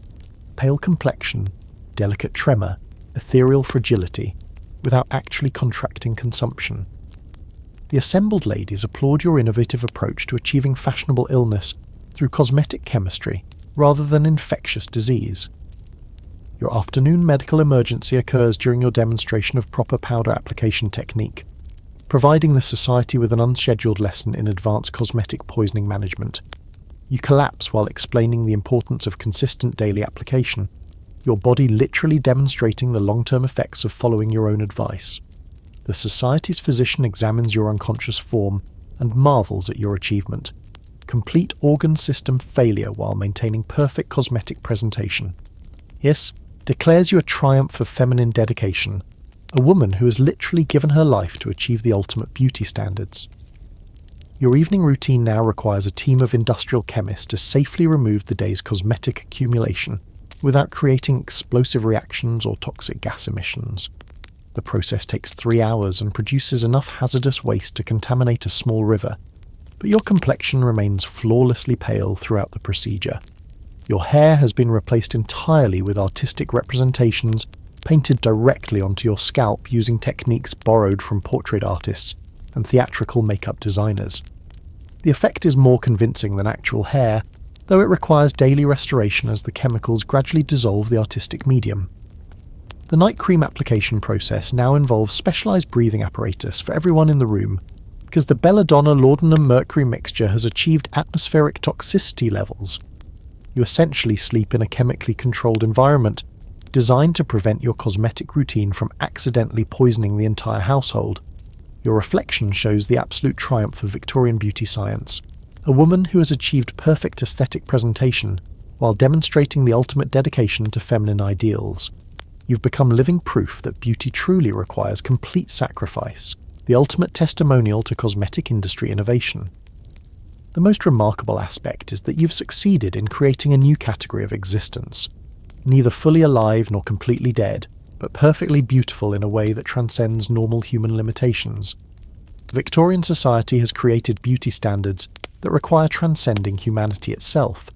pale complexion, delicate tremor, ethereal fragility, without actually contracting consumption. The assembled ladies applaud your innovative approach to achieving fashionable illness through cosmetic chemistry rather than infectious disease. Your afternoon medical emergency occurs during your demonstration of proper powder application technique, providing the society with an unscheduled lesson in advanced cosmetic poisoning management. You collapse while explaining the importance of consistent daily application, your body literally demonstrating the long-term effects of following your own advice. The society's physician examines your unconscious form and marvels at your achievement. Complete organ system failure while maintaining perfect cosmetic presentation. Yes, declares you a triumph of feminine dedication, a woman who has literally given her life to achieve the ultimate beauty standards. Your evening routine now requires a team of industrial chemists to safely remove the day's cosmetic accumulation without creating explosive reactions or toxic gas emissions. The process takes 3 hours and produces enough hazardous waste to contaminate a small river, but your complexion remains flawlessly pale throughout the procedure. Your hair has been replaced entirely with artistic representations painted directly onto your scalp using techniques borrowed from portrait artists and theatrical makeup designers. The effect is more convincing than actual hair, though it requires daily restoration as the chemicals gradually dissolve the artistic medium. The night cream application process now involves specialised breathing apparatus for everyone in the room, because the belladonna laudanum mercury mixture has achieved atmospheric toxicity levels. You essentially sleep in a chemically controlled environment designed to prevent your cosmetic routine from accidentally poisoning the entire household. Your reflection shows the absolute triumph of Victorian beauty science, a woman who has achieved perfect aesthetic presentation while demonstrating the ultimate dedication to feminine ideals. You've become living proof that beauty truly requires complete sacrifice, the ultimate testimonial to cosmetic industry innovation. The most remarkable aspect is that you've succeeded in creating a new category of existence, neither fully alive nor completely dead, but perfectly beautiful in a way that transcends normal human limitations. Victorian society has created beauty standards that require transcending humanity itself,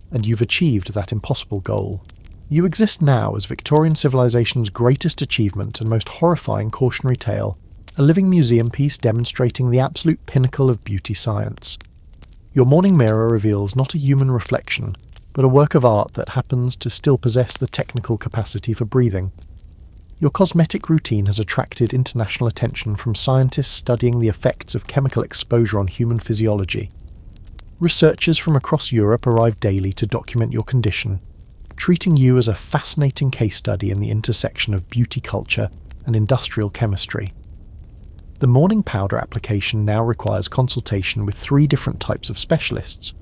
and you've achieved that impossible goal. You exist now as Victorian civilization's greatest achievement and most horrifying cautionary tale, a living museum piece demonstrating the absolute pinnacle of beauty science. Your morning mirror reveals not a human reflection, but a work of art that happens to still possess the technical capacity for breathing. Your cosmetic routine has attracted international attention from scientists studying the effects of chemical exposure on human physiology. Researchers from across Europe arrive daily to document your condition, treating you as a fascinating case study in the intersection of beauty culture and industrial chemistry. The morning powder application now requires consultation with 3 different types of specialists: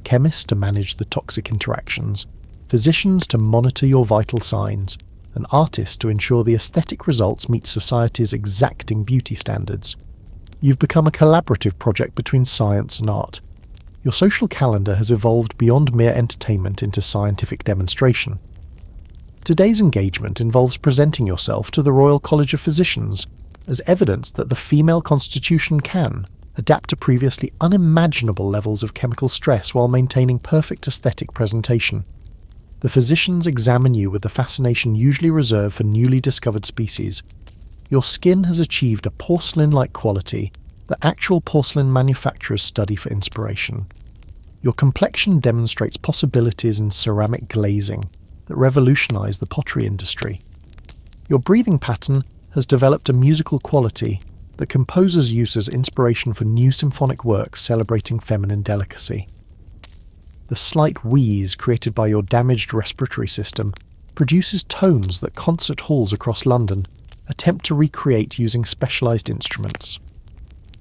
chemists to manage the toxic interactions, physicians to monitor your vital signs, and artists to ensure the aesthetic results meet society's exacting beauty standards. You've become a collaborative project between science and art. Your social calendar has evolved beyond mere entertainment into scientific demonstration. Today's engagement involves presenting yourself to the Royal College of Physicians as evidence that the female constitution can adapt to previously unimaginable levels of chemical stress while maintaining perfect aesthetic presentation. The physicians examine you with the fascination usually reserved for newly discovered species. Your skin has achieved a porcelain-like quality that actual porcelain manufacturers study for inspiration. Your complexion demonstrates possibilities in ceramic glazing that revolutionize the pottery industry. Your breathing pattern has developed a musical quality that composers use as inspiration for new symphonic works celebrating feminine delicacy. The slight wheeze created by your damaged respiratory system produces tones that concert halls across London attempt to recreate using specialised instruments.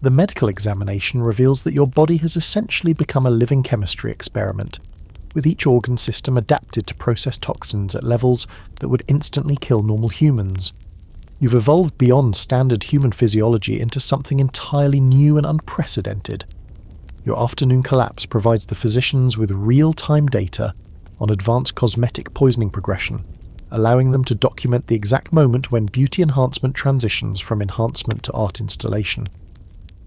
The medical examination reveals that your body has essentially become a living chemistry experiment, with each organ system adapted to process toxins at levels that would instantly kill normal humans. You've evolved beyond standard human physiology into something entirely new and unprecedented. Your afternoon collapse provides the physicians with real-time data on advanced cosmetic poisoning progression, allowing them to document the exact moment when beauty enhancement transitions from enhancement to art installation.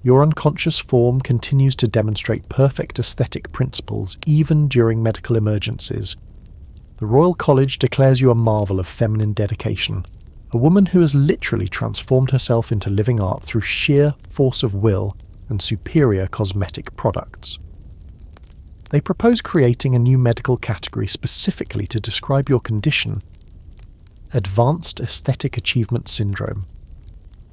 Your unconscious form continues to demonstrate perfect aesthetic principles even during medical emergencies. The Royal College declares you a marvel of feminine dedication, a woman who has literally transformed herself into living art through sheer force of will and superior cosmetic products. They propose creating a new medical category specifically to describe your condition: Advanced Aesthetic Achievement Syndrome.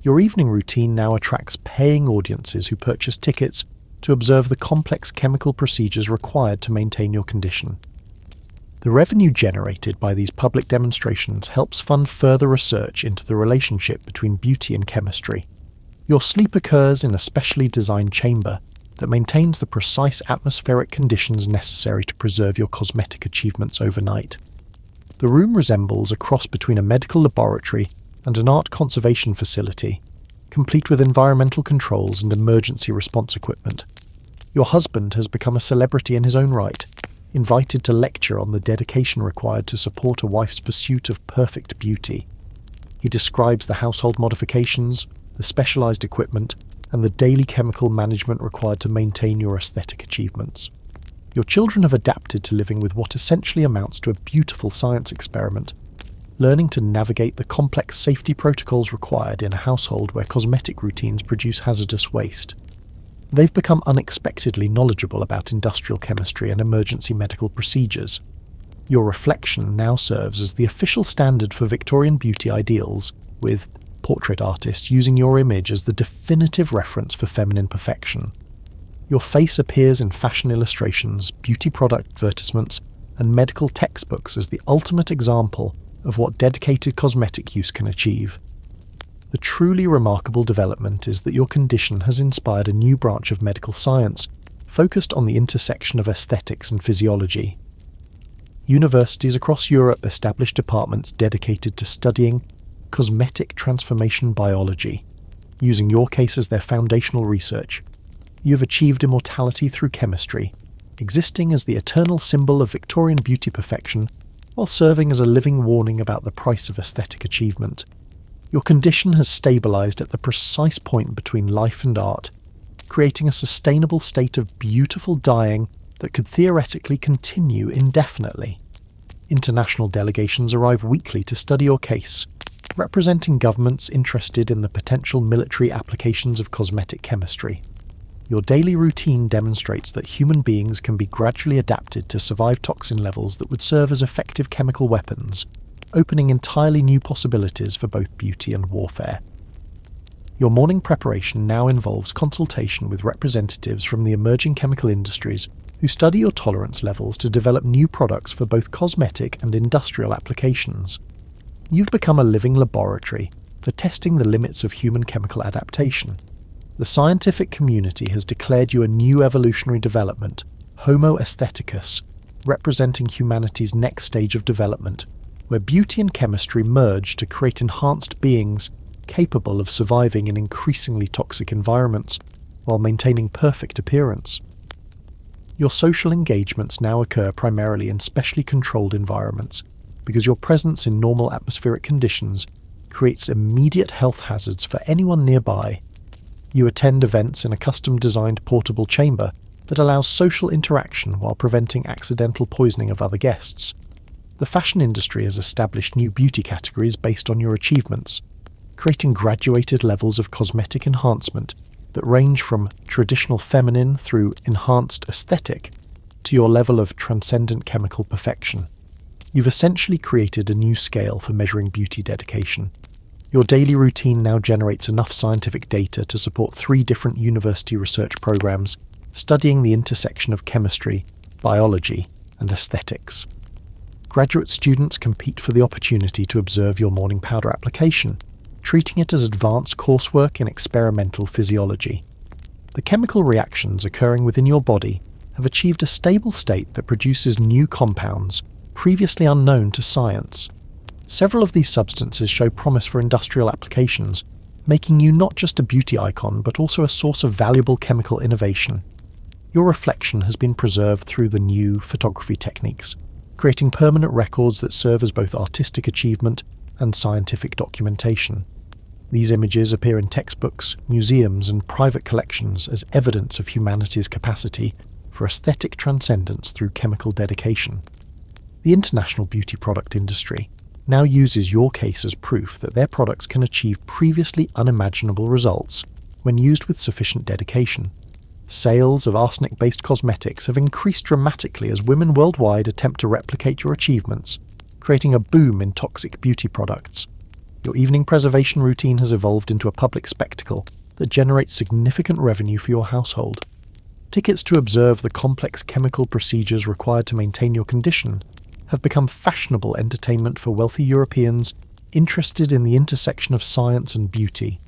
Your evening routine now attracts paying audiences who purchase tickets to observe the complex chemical procedures required to maintain your condition. The revenue generated by these public demonstrations helps fund further research into the relationship between beauty and chemistry. Your sleep occurs in a specially designed chamber that maintains the precise atmospheric conditions necessary to preserve your cosmetic achievements overnight. The room resembles a cross between a medical laboratory and an art conservation facility, complete with environmental controls and emergency response equipment. Your husband has become a celebrity in his own right, invited to lecture on the dedication required to support a wife's pursuit of perfect beauty. He describes the household modifications, the specialised equipment, and the daily chemical management required to maintain your aesthetic achievements. Your children have adapted to living with what essentially amounts to a beautiful science experiment, learning to navigate the complex safety protocols required in a household where cosmetic routines produce hazardous waste. They've become unexpectedly knowledgeable about industrial chemistry and emergency medical procedures. Your reflection now serves as the official standard for Victorian beauty ideals, with portrait artists using your image as the definitive reference for feminine perfection. Your face appears in fashion illustrations, beauty product advertisements, and medical textbooks as the ultimate example of what dedicated cosmetic use can achieve. The truly remarkable development is that your condition has inspired a new branch of medical science, focused on the intersection of aesthetics and physiology. Universities across Europe established departments dedicated to studying cosmetic transformation biology, using your case as their foundational research. You have achieved immortality through chemistry, existing as the eternal symbol of Victorian beauty perfection, while serving as a living warning about the price of aesthetic achievement. Your condition has stabilized at the precise point between life and art, creating a sustainable state of beautiful dying that could theoretically continue indefinitely. International delegations arrive weekly to study your case, representing governments interested in the potential military applications of cosmetic chemistry. Your daily routine demonstrates that human beings can be gradually adapted to survive toxin levels that would serve as effective chemical weapons, opening entirely new possibilities for both beauty and warfare. Your morning preparation now involves consultation with representatives from the emerging chemical industries who study your tolerance levels to develop new products for both cosmetic and industrial applications. You've become a living laboratory for testing the limits of human chemical adaptation. The scientific community has declared you a new evolutionary development, Homo aestheticus, representing humanity's next stage of development, where beauty and chemistry merge to create enhanced beings capable of surviving in increasingly toxic environments while maintaining perfect appearance. Your social engagements now occur primarily in specially controlled environments because your presence in normal atmospheric conditions creates immediate health hazards for anyone nearby. You attend events in a custom-designed portable chamber that allows social interaction while preventing accidental poisoning of other guests. The fashion industry has established new beauty categories based on your achievements, creating graduated levels of cosmetic enhancement that range from traditional feminine through enhanced aesthetic to your level of transcendent chemical perfection. You've essentially created a new scale for measuring beauty dedication. Your daily routine now generates enough scientific data to support 3 different university research programs studying the intersection of chemistry, biology, and aesthetics. Graduate students compete for the opportunity to observe your morning powder application, treating it as advanced coursework in experimental physiology. The chemical reactions occurring within your body have achieved a stable state that produces new compounds previously unknown to science. Several of these substances show promise for industrial applications, making you not just a beauty icon but also a source of valuable chemical innovation. Your reflection has been preserved through the new photography techniques, creating permanent records that serve as both artistic achievement and scientific documentation. These images appear in textbooks, museums, and private collections as evidence of humanity's capacity for aesthetic transcendence through chemical dedication. The international beauty product industry now uses your case as proof that their products can achieve previously unimaginable results when used with sufficient dedication. Sales of arsenic-based cosmetics have increased dramatically as women worldwide attempt to replicate your achievements, creating a boom in toxic beauty products. Your evening preservation routine has evolved into a public spectacle that generates significant revenue for your household. Tickets to observe the complex chemical procedures required to maintain your condition have become fashionable entertainment for wealthy Europeans interested in the intersection of science and beauty.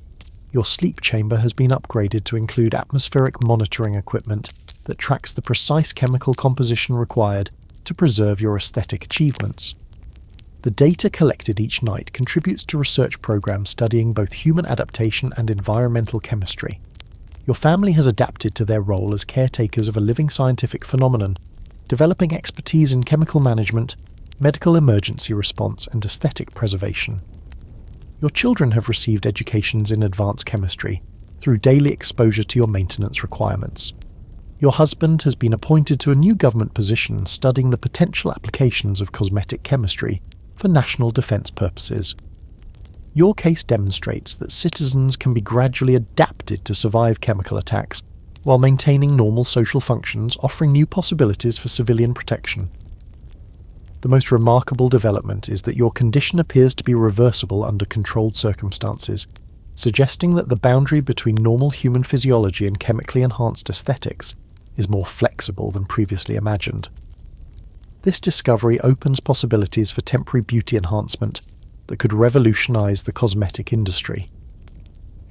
Your sleep chamber has been upgraded to include atmospheric monitoring equipment that tracks the precise chemical composition required to preserve your aesthetic achievements. The data collected each night contributes to research programs studying both human adaptation and environmental chemistry. Your family has adapted to their role as caretakers of a living scientific phenomenon, developing expertise in chemical management, medical emergency response, and aesthetic preservation. Your children have received educations in advanced chemistry through daily exposure to your maintenance requirements. Your husband has been appointed to a new government position studying the potential applications of cosmetic chemistry for national defence purposes. Your case demonstrates that citizens can be gradually adapted to survive chemical attacks while maintaining normal social functions, offering new possibilities for civilian protection. The most remarkable development is that your condition appears to be reversible under controlled circumstances, suggesting that the boundary between normal human physiology and chemically enhanced aesthetics is more flexible than previously imagined. This discovery opens possibilities for temporary beauty enhancement that could revolutionize the cosmetic industry.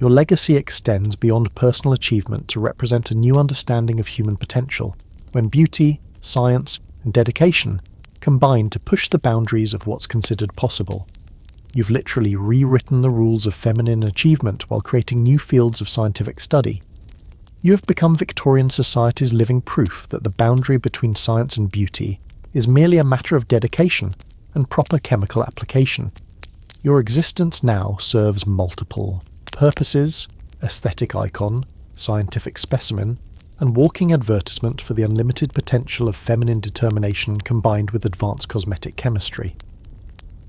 Your legacy extends beyond personal achievement to represent a new understanding of human potential, when beauty, science, and dedication combine to push the boundaries of what's considered possible. You've literally rewritten the rules of feminine achievement while creating new fields of scientific study. You have become Victorian society's living proof that the boundary between science and beauty is merely a matter of dedication and proper chemical application. Your existence now serves multiple purposes: aesthetic icon, scientific specimen, and walking advertisement for the unlimited potential of feminine determination combined with advanced cosmetic chemistry.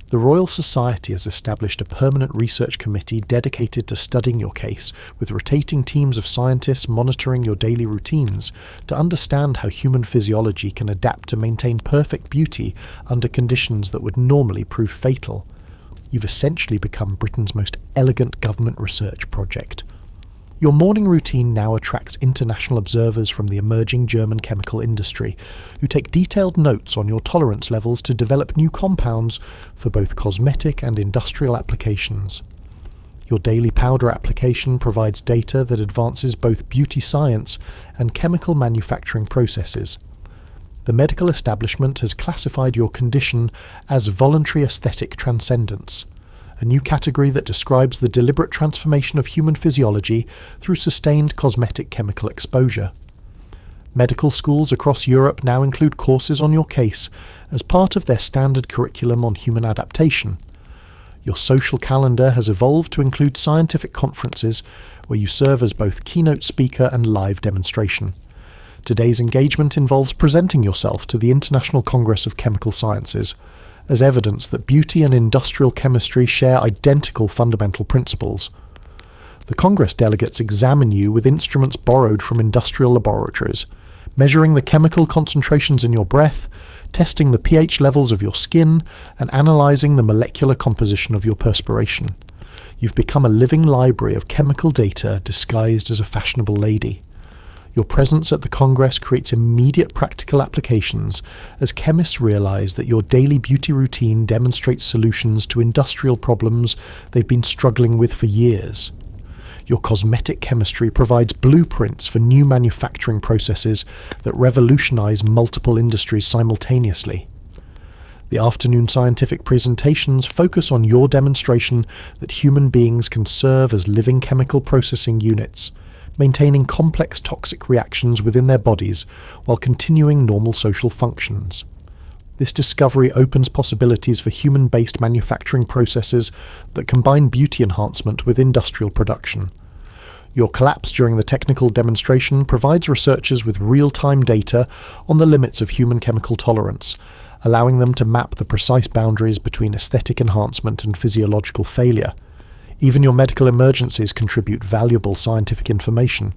The Royal Society has established a permanent research committee dedicated to studying your case, with rotating teams of scientists monitoring your daily routines to understand how human physiology can adapt to maintain perfect beauty under conditions that would normally prove fatal. You've essentially become Britain's most elegant government research project. Your morning routine now attracts international observers from the emerging German chemical industry, who take detailed notes on your tolerance levels to develop new compounds for both cosmetic and industrial applications. Your daily powder application provides data that advances both beauty science and chemical manufacturing processes. The medical establishment has classified your condition as voluntary aesthetic transcendence, a new category that describes the deliberate transformation of human physiology through sustained cosmetic chemical exposure. Medical schools across Europe now include courses on your case as part of their standard curriculum on human adaptation. Your social calendar has evolved to include scientific conferences where you serve as both keynote speaker and live demonstration. Today's engagement involves presenting yourself to the International Congress of Chemical Sciences as evidence that beauty and industrial chemistry share identical fundamental principles. The Congress delegates examine you with instruments borrowed from industrial laboratories, measuring the chemical concentrations in your breath, testing the pH levels of your skin, and analysing the molecular composition of your perspiration. You've become a living library of chemical data disguised as a fashionable lady. Your presence at the Congress creates immediate practical applications as chemists realise that your daily beauty routine demonstrates solutions to industrial problems they've been struggling with for years. Your cosmetic chemistry provides blueprints for new manufacturing processes that revolutionise multiple industries simultaneously. The afternoon scientific presentations focus on your demonstration that human beings can serve as living chemical processing units, maintaining complex toxic reactions within their bodies while continuing normal social functions. This discovery opens possibilities for human-based manufacturing processes that combine beauty enhancement with industrial production. Your collapse during the technical demonstration provides researchers with real-time data on the limits of human chemical tolerance, allowing them to map the precise boundaries between aesthetic enhancement and physiological failure. Even your medical emergencies contribute valuable scientific information.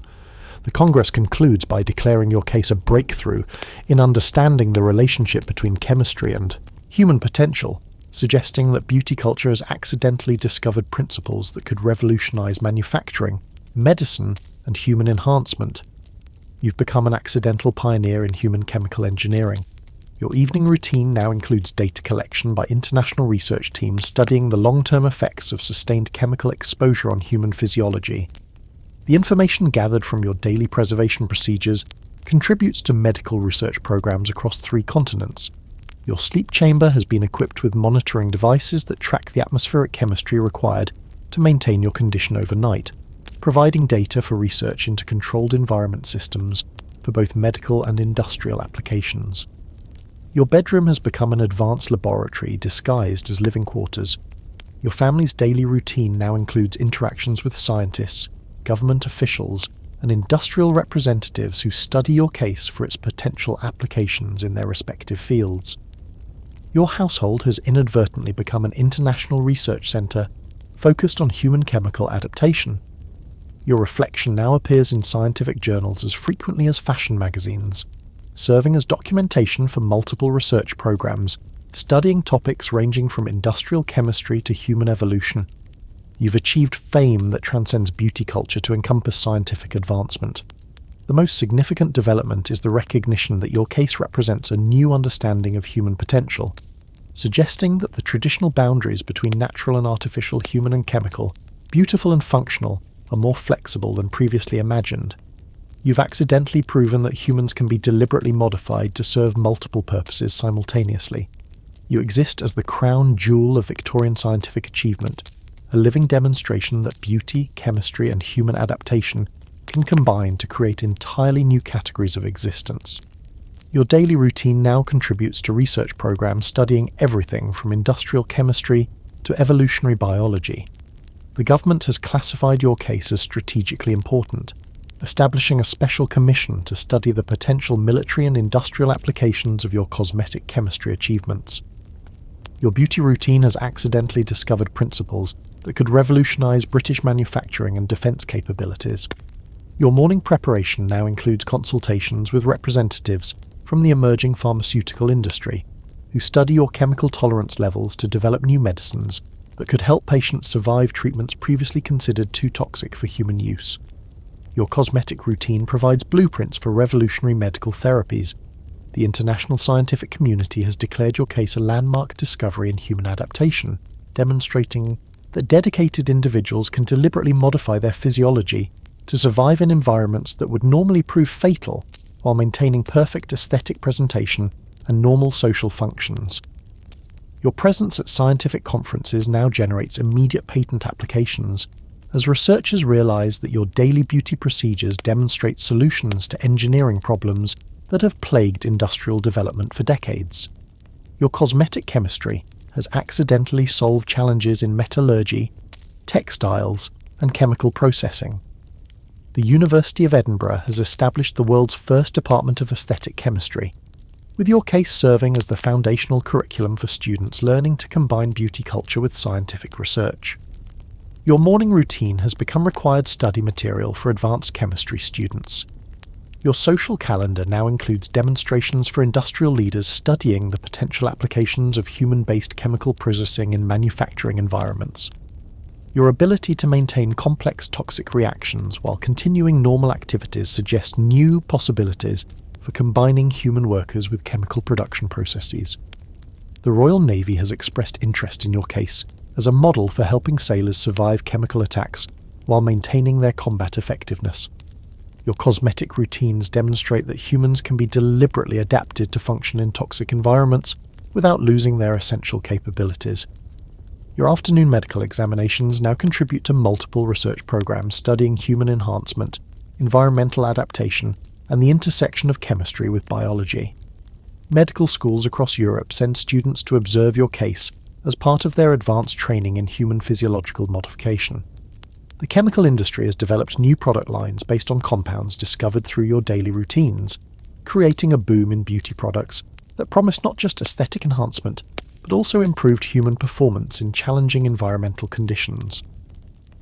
The Congress concludes by declaring your case a breakthrough in understanding the relationship between chemistry and human potential, suggesting that beauty culture has accidentally discovered principles that could revolutionize manufacturing, medicine, and human enhancement. You've become an accidental pioneer in human chemical engineering. Your evening routine now includes data collection by international research teams studying the long-term effects of sustained chemical exposure on human physiology. The information gathered from your daily preservation procedures contributes to medical research programs across 3 continents. Your sleep chamber has been equipped with monitoring devices that track the atmospheric chemistry required to maintain your condition overnight, providing data for research into controlled environment systems for both medical and industrial applications. Your bedroom has become an advanced laboratory disguised as living quarters. Your family's daily routine now includes interactions with scientists, government officials, and industrial representatives who study your case for its potential applications in their respective fields. Your household has inadvertently become an international research centre focused on human chemical adaptation. Your reflection now appears in scientific journals as frequently as fashion magazines, serving as documentation for multiple research programs, studying topics ranging from industrial chemistry to human evolution. You've achieved fame that transcends beauty culture to encompass scientific advancement. The most significant development is the recognition that your case represents a new understanding of human potential, suggesting that the traditional boundaries between natural and artificial, human and chemical, beautiful and functional, are more flexible than previously imagined. You've accidentally proven that humans can be deliberately modified to serve multiple purposes simultaneously. You exist as the crown jewel of Victorian scientific achievement, a living demonstration that beauty, chemistry, and human adaptation can combine to create entirely new categories of existence. Your daily routine now contributes to research programs studying everything from industrial chemistry to evolutionary biology. The government has classified your case as strategically important, establishing a special commission to study the potential military and industrial applications of your cosmetic chemistry achievements. Your beauty routine has accidentally discovered principles that could revolutionize British manufacturing and defense capabilities. Your morning preparation now includes consultations with representatives from the emerging pharmaceutical industry, who study your chemical tolerance levels to develop new medicines that could help patients survive treatments previously considered too toxic for human use. Your cosmetic routine provides blueprints for revolutionary medical therapies. The international scientific community has declared your case a landmark discovery in human adaptation, demonstrating that dedicated individuals can deliberately modify their physiology to survive in environments that would normally prove fatal while maintaining perfect aesthetic presentation and normal social functions. Your presence at scientific conferences now generates immediate patent applications, as researchers realize that your daily beauty procedures demonstrate solutions to engineering problems that have plagued industrial development for decades. Your cosmetic chemistry has accidentally solved challenges in metallurgy, textiles, and chemical processing. The University of Edinburgh has established the world's first department of aesthetic chemistry, with your case serving as the foundational curriculum for students learning to combine beauty culture with scientific research. Your morning routine has become required study material for advanced chemistry students. Your social calendar now includes demonstrations for industrial leaders studying the potential applications of human-based chemical processing in manufacturing environments. Your ability to maintain complex toxic reactions while continuing normal activities suggests new possibilities for combining human workers with chemical production processes. The Royal Navy has expressed interest in your case as a model for helping sailors survive chemical attacks while maintaining their combat effectiveness. Your cosmetic routines demonstrate that humans can be deliberately adapted to function in toxic environments without losing their essential capabilities. Your afternoon medical examinations now contribute to multiple research programs studying human enhancement, environmental adaptation, and the intersection of chemistry with biology. Medical schools across Europe send students to observe your case as part of their advanced training in human physiological modification. The chemical industry has developed new product lines based on compounds discovered through your daily routines, creating a boom in beauty products that promise not just aesthetic enhancement, but also improved human performance in challenging environmental conditions.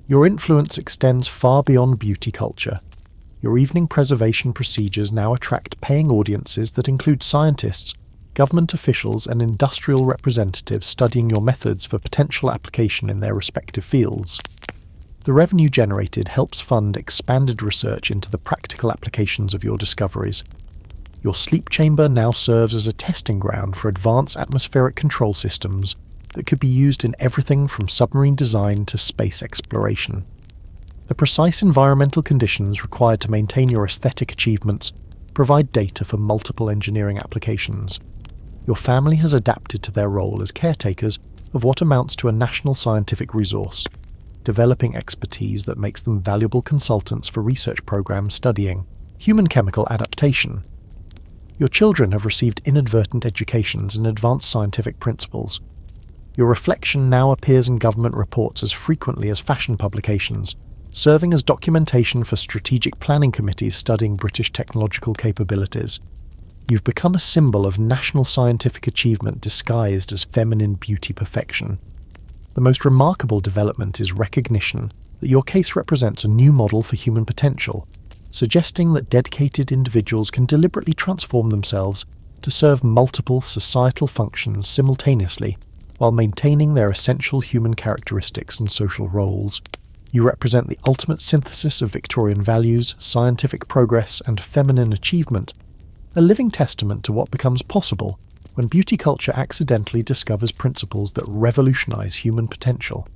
Your influence extends far beyond beauty culture. Your evening preservation procedures now attract paying audiences that include scientists, government officials, and industrial representatives studying your methods for potential application in their respective fields. The revenue generated helps fund expanded research into the practical applications of your discoveries. Your sleep chamber now serves as a testing ground for advanced atmospheric control systems that could be used in everything from submarine design to space exploration. The precise environmental conditions required to maintain your aesthetic achievements provide data for multiple engineering applications. Your family has adapted to their role as caretakers of what amounts to a national scientific resource, developing expertise that makes them valuable consultants for research programs studying human chemical adaptation. Your children have received inadvertent educations in advanced scientific principles. Your reflection now appears in government reports as frequently as fashion publications, serving as documentation for strategic planning committees studying British technological capabilities. You've become a symbol of national scientific achievement disguised as feminine beauty perfection. The most remarkable development is recognition that your case represents a new model for human potential, suggesting that dedicated individuals can deliberately transform themselves to serve multiple societal functions simultaneously while maintaining their essential human characteristics and social roles. You represent the ultimate synthesis of Victorian values, scientific progress, and feminine achievement, a living testament to what becomes possible when beauty culture accidentally discovers principles that revolutionize human potential.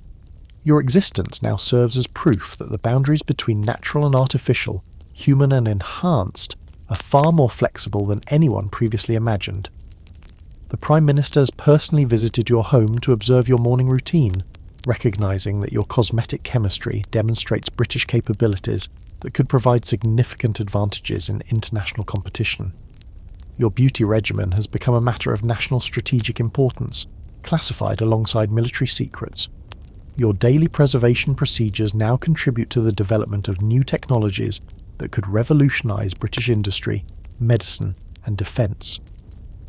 Your existence now serves as proof that the boundaries between natural and artificial, human and enhanced, are far more flexible than anyone previously imagined. The Prime Minister has personally visited your home to observe your morning routine, recognising that your cosmetic chemistry demonstrates British capabilities that could provide significant advantages in international competition. Your beauty regimen has become a matter of national strategic importance, classified alongside military secrets. Your daily preservation procedures now contribute to the development of new technologies that could revolutionise British industry, medicine, and defence.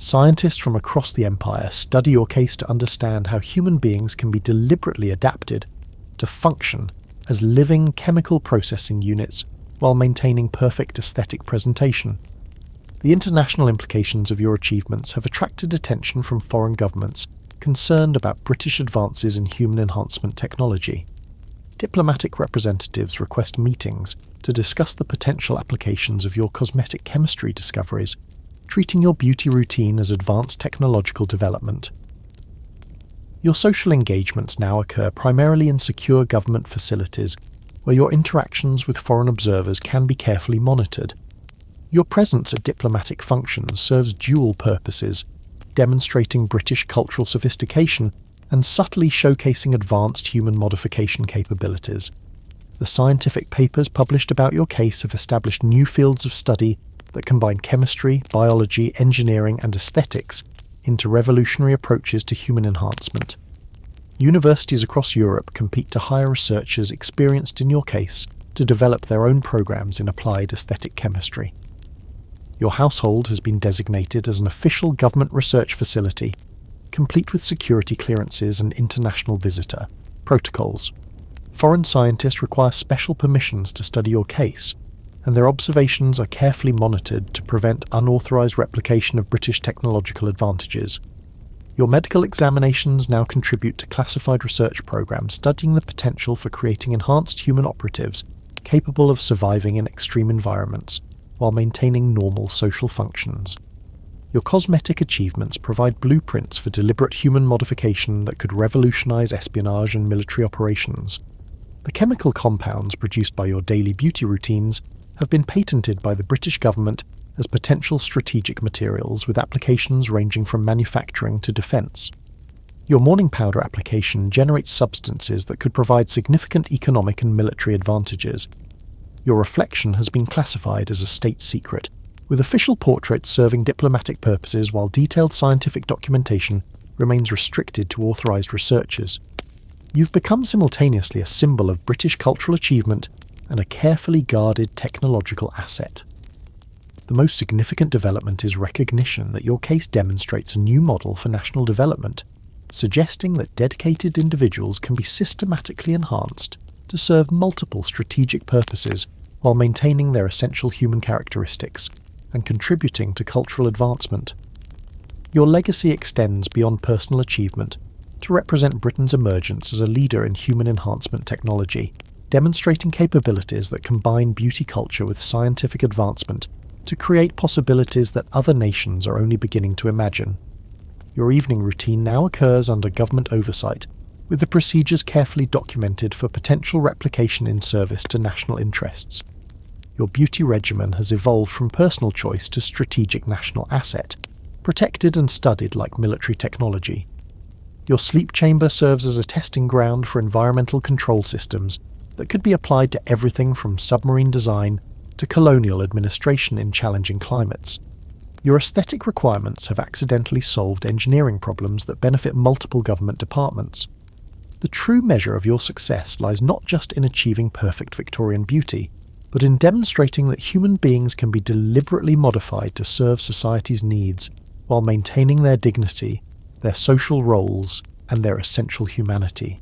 Scientists from across the Empire study your case to understand how human beings can be deliberately adapted to function as living chemical processing units while maintaining perfect aesthetic presentation. The international implications of your achievements have attracted attention from foreign governments concerned about British advances in human enhancement technology. Diplomatic representatives request meetings to discuss the potential applications of your cosmetic chemistry discoveries, treating your beauty routine as advanced technological development. Your social engagements now occur primarily in secure government facilities, where your interactions with foreign observers can be carefully monitored. Your presence at diplomatic functions serves dual purposes, demonstrating British cultural sophistication and subtly showcasing advanced human modification capabilities. The scientific papers published about your case have established new fields of study that combine chemistry, biology, engineering, and aesthetics into revolutionary approaches to human enhancement. Universities across Europe compete to hire researchers experienced in your case to develop their own programs in applied aesthetic chemistry. Your household has been designated as an official government research facility, complete with security clearances and international visitor protocols. Foreign scientists require special permissions to study your case, and their observations are carefully monitored to prevent unauthorized replication of British technological advantages. Your medical examinations now contribute to classified research programs studying the potential for creating enhanced human operatives capable of surviving in extreme environments while maintaining normal social functions. Your cosmetic achievements provide blueprints for deliberate human modification that could revolutionize espionage and military operations. The chemical compounds produced by your daily beauty routines have been patented by the British government as potential strategic materials with applications ranging from manufacturing to defence. Your morning powder application generates substances that could provide significant economic and military advantages. Your reflection has been classified as a state secret, with official portraits serving diplomatic purposes while detailed scientific documentation remains restricted to authorised researchers. You've become simultaneously a symbol of British cultural achievement and a carefully guarded technological asset. The most significant development is recognition that your case demonstrates a new model for national development, suggesting that dedicated individuals can be systematically enhanced to serve multiple strategic purposes while maintaining their essential human characteristics and contributing to cultural advancement. Your legacy extends beyond personal achievement to represent Britain's emergence as a leader in human enhancement technology, demonstrating capabilities that combine beauty culture with scientific advancement to create possibilities that other nations are only beginning to imagine. Your evening routine now occurs under government oversight, with the procedures carefully documented for potential replication in service to national interests. Your beauty regimen has evolved from personal choice to strategic national asset, protected and studied like military technology. Your sleep chamber serves as a testing ground for environmental control systems that could be applied to everything from submarine design to colonial administration in challenging climates. Your aesthetic requirements have accidentally solved engineering problems that benefit multiple government departments. The true measure of your success lies not just in achieving perfect Victorian beauty, but in demonstrating that human beings can be deliberately modified to serve society's needs while maintaining their dignity, their social roles, and their essential humanity.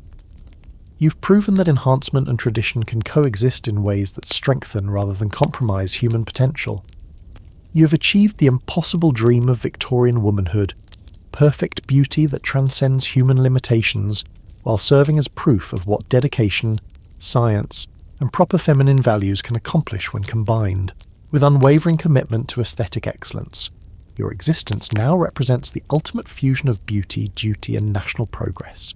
You've proven that enhancement and tradition can coexist in ways that strengthen rather than compromise human potential. You have achieved the impossible dream of Victorian womanhood, perfect beauty that transcends human limitations, while serving as proof of what dedication, science, and proper feminine values can accomplish when combined. With unwavering commitment to aesthetic excellence, your existence now represents the ultimate fusion of beauty, duty, and national progress.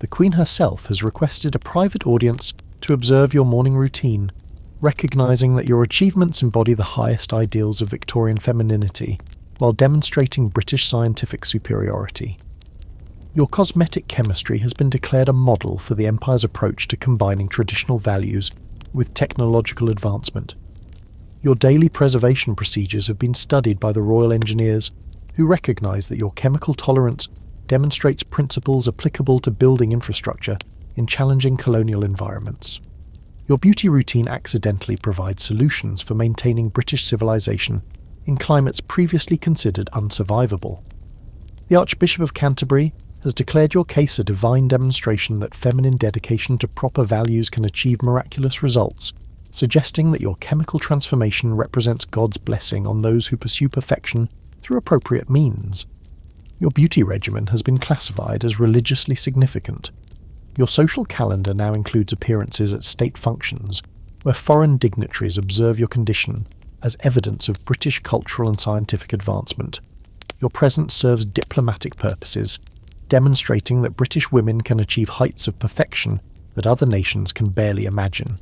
The Queen herself has requested a private audience to observe your morning routine, recognising that your achievements embody the highest ideals of Victorian femininity, while demonstrating British scientific superiority. Your cosmetic chemistry has been declared a model for the Empire's approach to combining traditional values with technological advancement. Your daily preservation procedures have been studied by the Royal Engineers, who recognise that your chemical tolerance demonstrates principles applicable to building infrastructure in challenging colonial environments. Your beauty routine accidentally provides solutions for maintaining British civilization in climates previously considered unsurvivable. The Archbishop of Canterbury has declared your case a divine demonstration that feminine dedication to proper values can achieve miraculous results, suggesting that your chemical transformation represents God's blessing on those who pursue perfection through appropriate means. Your beauty regimen has been classified as religiously significant. Your social calendar now includes appearances at state functions, where foreign dignitaries observe your condition as evidence of British cultural and scientific advancement. Your presence serves diplomatic purposes, demonstrating that British women can achieve heights of perfection that other nations can barely imagine.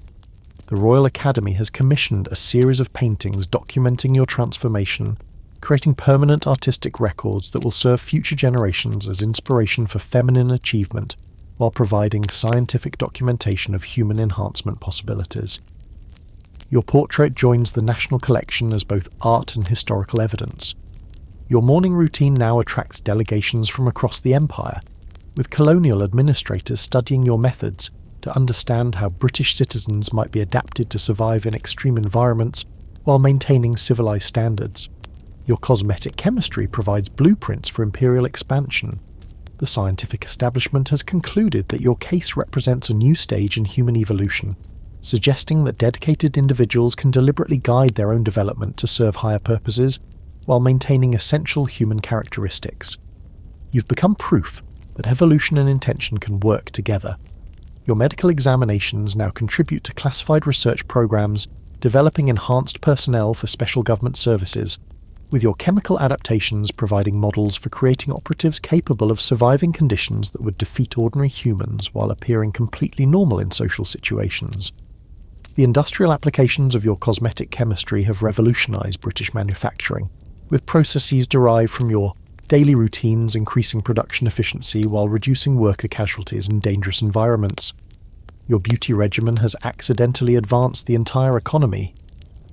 The Royal Academy has commissioned a series of paintings documenting your transformation, creating permanent artistic records that will serve future generations as inspiration for feminine achievement, while providing scientific documentation of human enhancement possibilities. Your portrait joins the national collection as both art and historical evidence. Your morning routine now attracts delegations from across the Empire, with colonial administrators studying your methods to understand how British citizens might be adapted to survive in extreme environments while maintaining civilized standards. Your cosmetic chemistry provides blueprints for imperial expansion. The scientific establishment has concluded that your case represents a new stage in human evolution, suggesting that dedicated individuals can deliberately guide their own development to serve higher purposes while maintaining essential human characteristics. You've become proof that evolution and intention can work together. Your medical examinations now contribute to classified research programs, developing enhanced personnel for special government services, with your chemical adaptations providing models for creating operatives capable of surviving conditions that would defeat ordinary humans while appearing completely normal in social situations. The industrial applications of your cosmetic chemistry have revolutionized British manufacturing, with processes derived from your daily routines increasing production efficiency while reducing worker casualties in dangerous environments. Your beauty regimen has accidentally advanced the entire economy.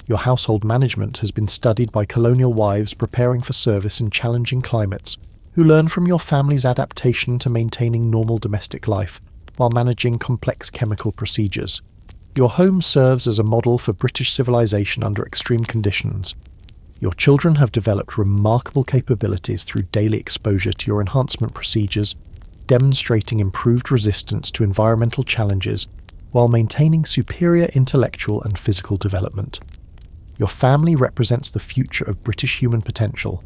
Your household management has been studied by colonial wives preparing for service in challenging climates, who learn from your family's adaptation to maintaining normal domestic life while managing complex chemical procedures. Your home serves as a model for British civilization under extreme conditions. Your children have developed remarkable capabilities through daily exposure to your enhancement procedures, demonstrating improved resistance to environmental challenges while maintaining superior intellectual and physical development. Your family represents the future of British human potential.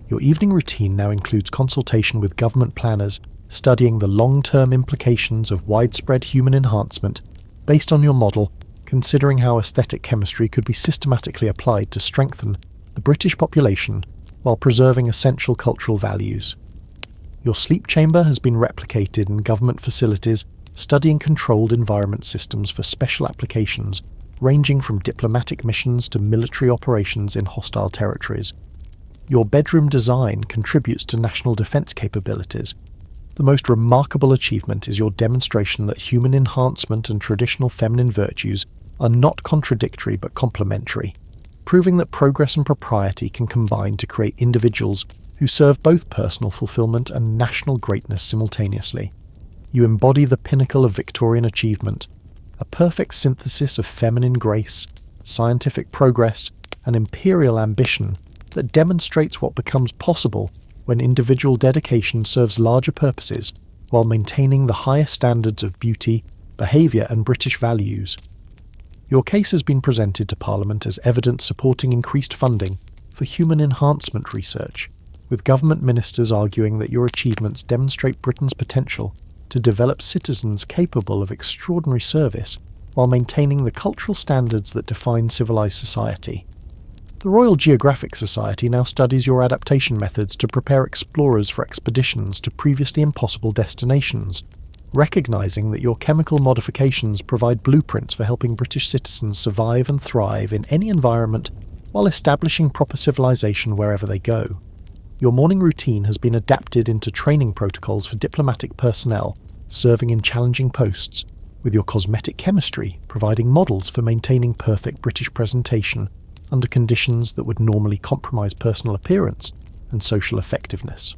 Your evening routine now includes consultation with government planners, studying the long-term implications of widespread human enhancement based on your model, considering how aesthetic chemistry could be systematically applied to strengthen the British population while preserving essential cultural values. Your sleep chamber has been replicated in government facilities, studying controlled environment systems for special applications, ranging from diplomatic missions to military operations in hostile territories. Your bedroom design contributes to national defence capabilities. The most remarkable achievement is your demonstration that human enhancement and traditional feminine virtues are not contradictory but complementary, proving that progress and propriety can combine to create individuals who serve both personal fulfillment and national greatness simultaneously. You embody the pinnacle of Victorian achievement, a perfect synthesis of feminine grace, scientific progress, and imperial ambition that demonstrates what becomes possible when individual dedication serves larger purposes while maintaining the highest standards of beauty, behaviour and British values. Your case has been presented to Parliament as evidence supporting increased funding for human enhancement research, with government ministers arguing that your achievements demonstrate Britain's potential to develop citizens capable of extraordinary service while maintaining the cultural standards that define civilized society. The Royal Geographic Society now studies your adaptation methods to prepare explorers for expeditions to previously impossible destinations, recognizing that your chemical modifications provide blueprints for helping British citizens survive and thrive in any environment while establishing proper civilization wherever they go. Your morning routine has been adapted into training protocols for diplomatic personnel serving in challenging posts, with your cosmetic chemistry providing models for maintaining perfect British presentation under conditions that would normally compromise personal appearance and social effectiveness.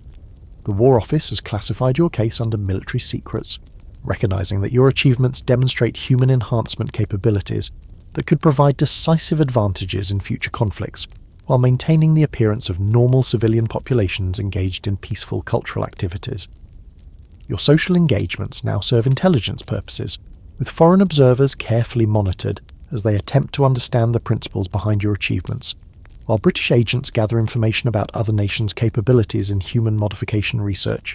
The War Office has classified your case under military secrets, recognising that your achievements demonstrate human enhancement capabilities that could provide decisive advantages in future conflicts, while maintaining the appearance of normal civilian populations engaged in peaceful cultural activities. Your social engagements now serve intelligence purposes, with foreign observers carefully monitored as they attempt to understand the principles behind your achievements, while British agents gather information about other nations' capabilities in human modification research.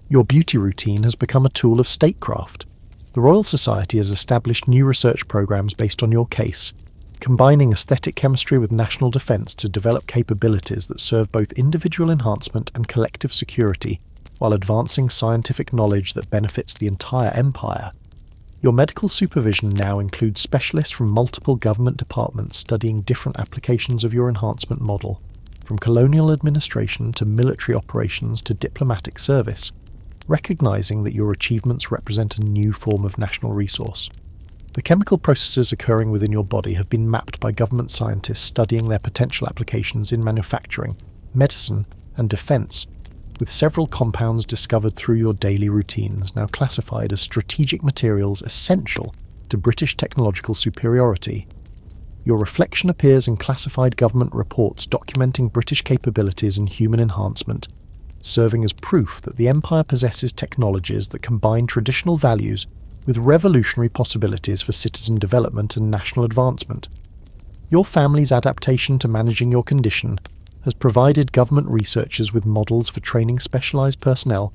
Your beauty routine has become a tool of statecraft. The Royal Society has established new research programs based on your case, combining aesthetic chemistry with national defence to develop capabilities that serve both individual enhancement and collective security, while advancing scientific knowledge that benefits the entire empire. Your medical supervision now includes specialists from multiple government departments studying different applications of your enhancement model, from colonial administration to military operations to diplomatic service, recognising that your achievements represent a new form of national resource. The chemical processes occurring within your body have been mapped by government scientists studying their potential applications in manufacturing, medicine, and defence, with several compounds discovered through your daily routines now classified as strategic materials essential to British technological superiority. Your reflection appears in classified government reports documenting British capabilities in human enhancement, serving as proof that the Empire possesses technologies that combine traditional values with revolutionary possibilities for citizen development and national advancement. Your family's adaptation to managing your condition has provided government researchers with models for training specialised personnel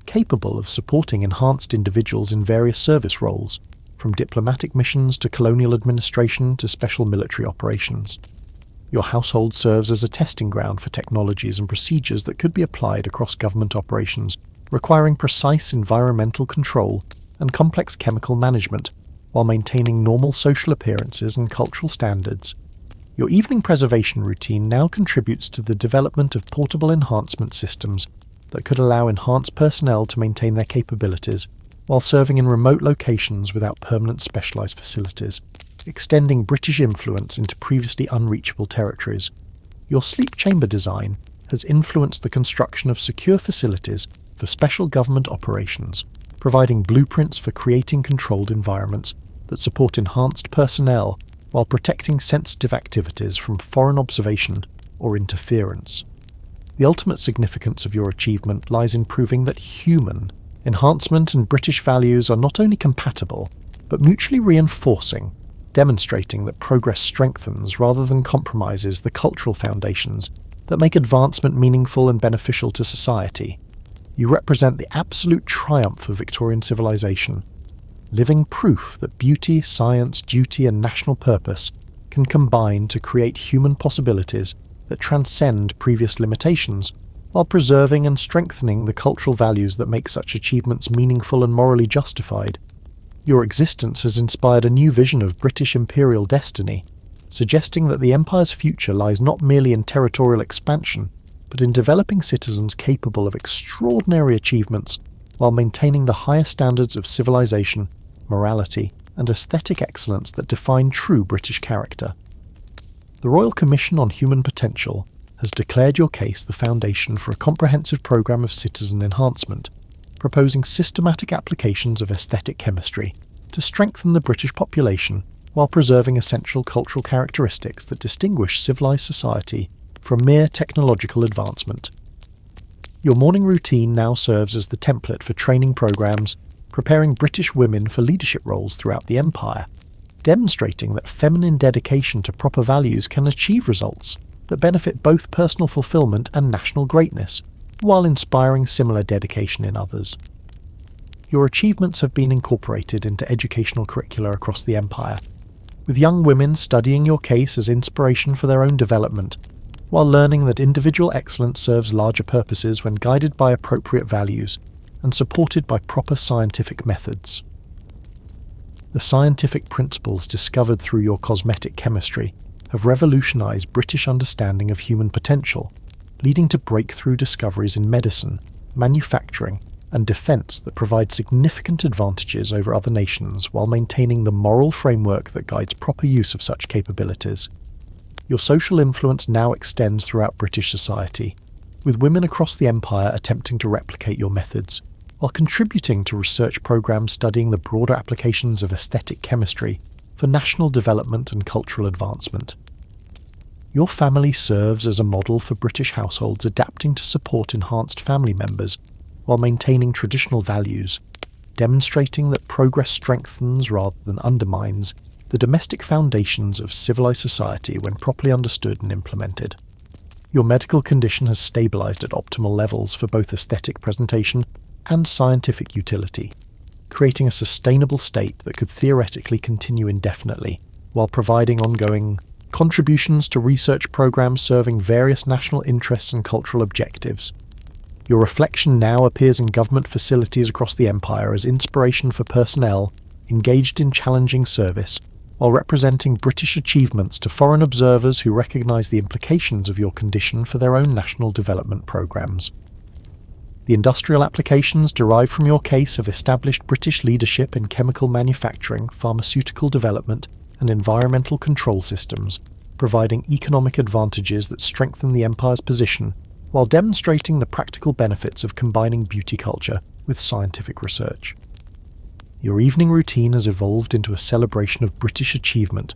capable of supporting enhanced individuals in various service roles, from diplomatic missions to colonial administration to special military operations. Your household serves as a testing ground for technologies and procedures that could be applied across government operations, requiring precise environmental control and complex chemical management, while maintaining normal social appearances and cultural standards. Your evening preservation routine now contributes to the development of portable enhancement systems that could allow enhanced personnel to maintain their capabilities while serving in remote locations without permanent specialised facilities, extending British influence into previously unreachable territories. Your sleep chamber design has influenced the construction of secure facilities for special government operations, providing blueprints for creating controlled environments that support enhanced personnel while protecting sensitive activities from foreign observation or interference. The ultimate significance of your achievement lies in proving that human enhancement and British values are not only compatible, but mutually reinforcing, demonstrating that progress strengthens rather than compromises the cultural foundations that make advancement meaningful and beneficial to society. You represent the absolute triumph of Victorian civilization, living proof that beauty, science, duty, and national purpose can combine to create human possibilities that transcend previous limitations, while preserving and strengthening the cultural values that make such achievements meaningful and morally justified. Your existence has inspired a new vision of British imperial destiny, suggesting that the Empire's future lies not merely in territorial expansion, but in developing citizens capable of extraordinary achievements while maintaining the higher standards of civilization, morality, and aesthetic excellence that define true British character. The Royal Commission on Human Potential has declared your case the foundation for a comprehensive programme of citizen enhancement, proposing systematic applications of aesthetic chemistry to strengthen the British population while preserving essential cultural characteristics that distinguish civilised society from mere technological advancement. Your morning routine now serves as the template for training programmes preparing British women for leadership roles throughout the Empire, demonstrating that feminine dedication to proper values can achieve results that benefit both personal fulfilment and national greatness, while inspiring similar dedication in others. Your achievements have been incorporated into educational curricula across the Empire, with young women studying your case as inspiration for their own development, while learning that individual excellence serves larger purposes when guided by appropriate values and supported by proper scientific methods. The scientific principles discovered through your cosmetic chemistry have revolutionised British understanding of human potential, leading to breakthrough discoveries in medicine, manufacturing, and defence that provide significant advantages over other nations while maintaining the moral framework that guides proper use of such capabilities. Your social influence now extends throughout British society, with women across the empire attempting to replicate your methods, while contributing to research programmes studying the broader applications of aesthetic chemistry for national development and cultural advancement. Your family serves as a model for British households adapting to support enhanced family members while maintaining traditional values, demonstrating that progress strengthens rather than undermines the domestic foundations of civilized society when properly understood and implemented. Your medical condition has stabilized at optimal levels for both aesthetic presentation and scientific utility, creating a sustainable state that could theoretically continue indefinitely, while providing ongoing contributions to research programs serving various national interests and cultural objectives. Your reflection now appears in government facilities across the empire as inspiration for personnel engaged in challenging service, while representing British achievements to foreign observers who recognise the implications of your condition for their own national development programmes. The industrial applications derived from your case have established British leadership in chemical manufacturing, pharmaceutical development, and environmental control systems, providing economic advantages that strengthen the empire's position while demonstrating the practical benefits of combining beauty culture with scientific research. Your evening routine has evolved into a celebration of British achievement,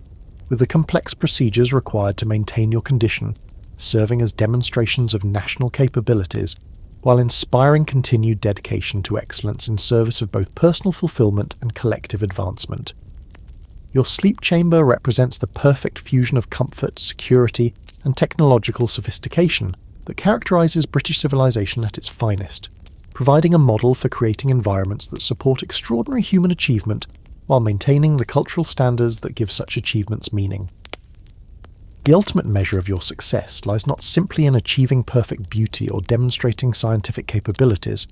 with the complex procedures required to maintain your condition serving as demonstrations of national capabilities, while inspiring continued dedication to excellence in service of both personal fulfillment and collective advancement. Your sleep chamber represents the perfect fusion of comfort, security, and technological sophistication that characterises British civilization at its finest, providing a model for creating environments that support extraordinary human achievement while maintaining the cultural standards that give such achievements meaning. The ultimate measure of your success lies not simply in achieving perfect beauty or demonstrating scientific capabilities,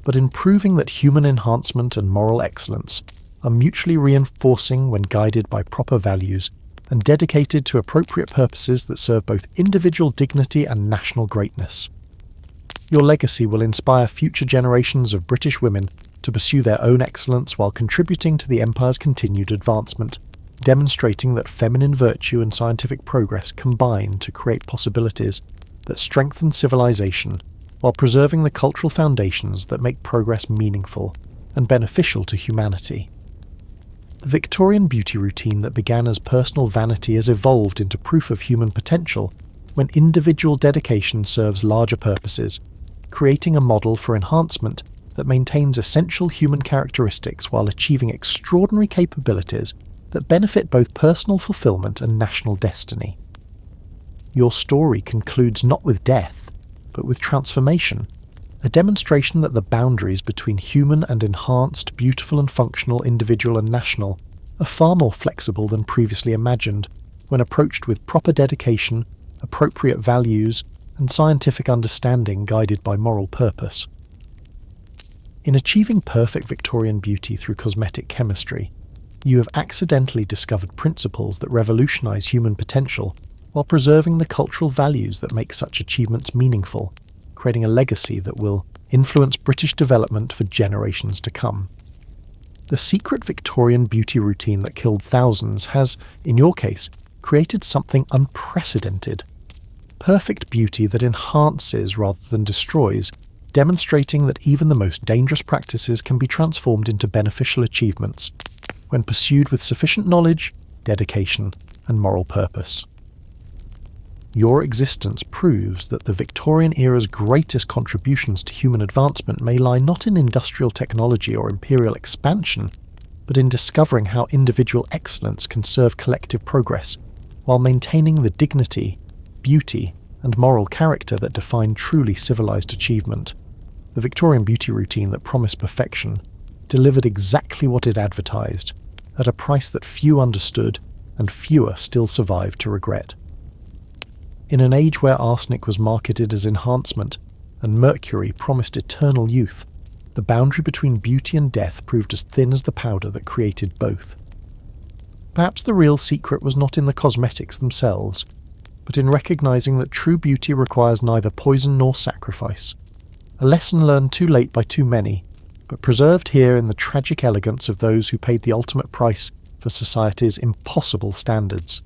but in proving that human enhancement and moral excellence are mutually reinforcing when guided by proper values and dedicated to appropriate purposes that serve both individual dignity and national greatness. Your legacy will inspire future generations of British women to pursue their own excellence while contributing to the empire's continued advancement, demonstrating that feminine virtue and scientific progress combine to create possibilities that strengthen civilization while preserving the cultural foundations that make progress meaningful and beneficial to humanity. The Victorian beauty routine that began as personal vanity has evolved into proof of human potential when individual dedication serves larger purposes, creating a model for enhancement that maintains essential human characteristics while achieving extraordinary capabilities that benefit both personal fulfillment and national destiny. Your story concludes not with death, but with transformation, a demonstration that the boundaries between human and enhanced, beautiful and functional, individual and national are far more flexible than previously imagined when approached with proper dedication, appropriate values, and scientific understanding guided by moral purpose. In achieving perfect Victorian beauty through cosmetic chemistry, you have accidentally discovered principles that revolutionise human potential while preserving the cultural values that make such achievements meaningful, creating a legacy that will influence British development for generations to come. The secret Victorian beauty routine that killed thousands has, in your case, created something unprecedented. Perfect beauty that enhances rather than destroys, demonstrating that even the most dangerous practices can be transformed into beneficial achievements when pursued with sufficient knowledge, dedication, and moral purpose. Your existence proves that the Victorian era's greatest contributions to human advancement may lie not in industrial technology or imperial expansion, but in discovering how individual excellence can serve collective progress, while maintaining the dignity, beauty, and moral character that define truly civilized achievement. The Victorian beauty routine that promised perfection delivered exactly what it advertised, at a price that few understood and fewer still survived to regret. In an age where arsenic was marketed as enhancement and mercury promised eternal youth, the boundary between beauty and death proved as thin as the powder that created both. Perhaps the real secret was not in the cosmetics themselves, but in recognising that true beauty requires neither poison nor sacrifice. A lesson learned too late by too many, but preserved here in the tragic elegance of those who paid the ultimate price for society's impossible standards.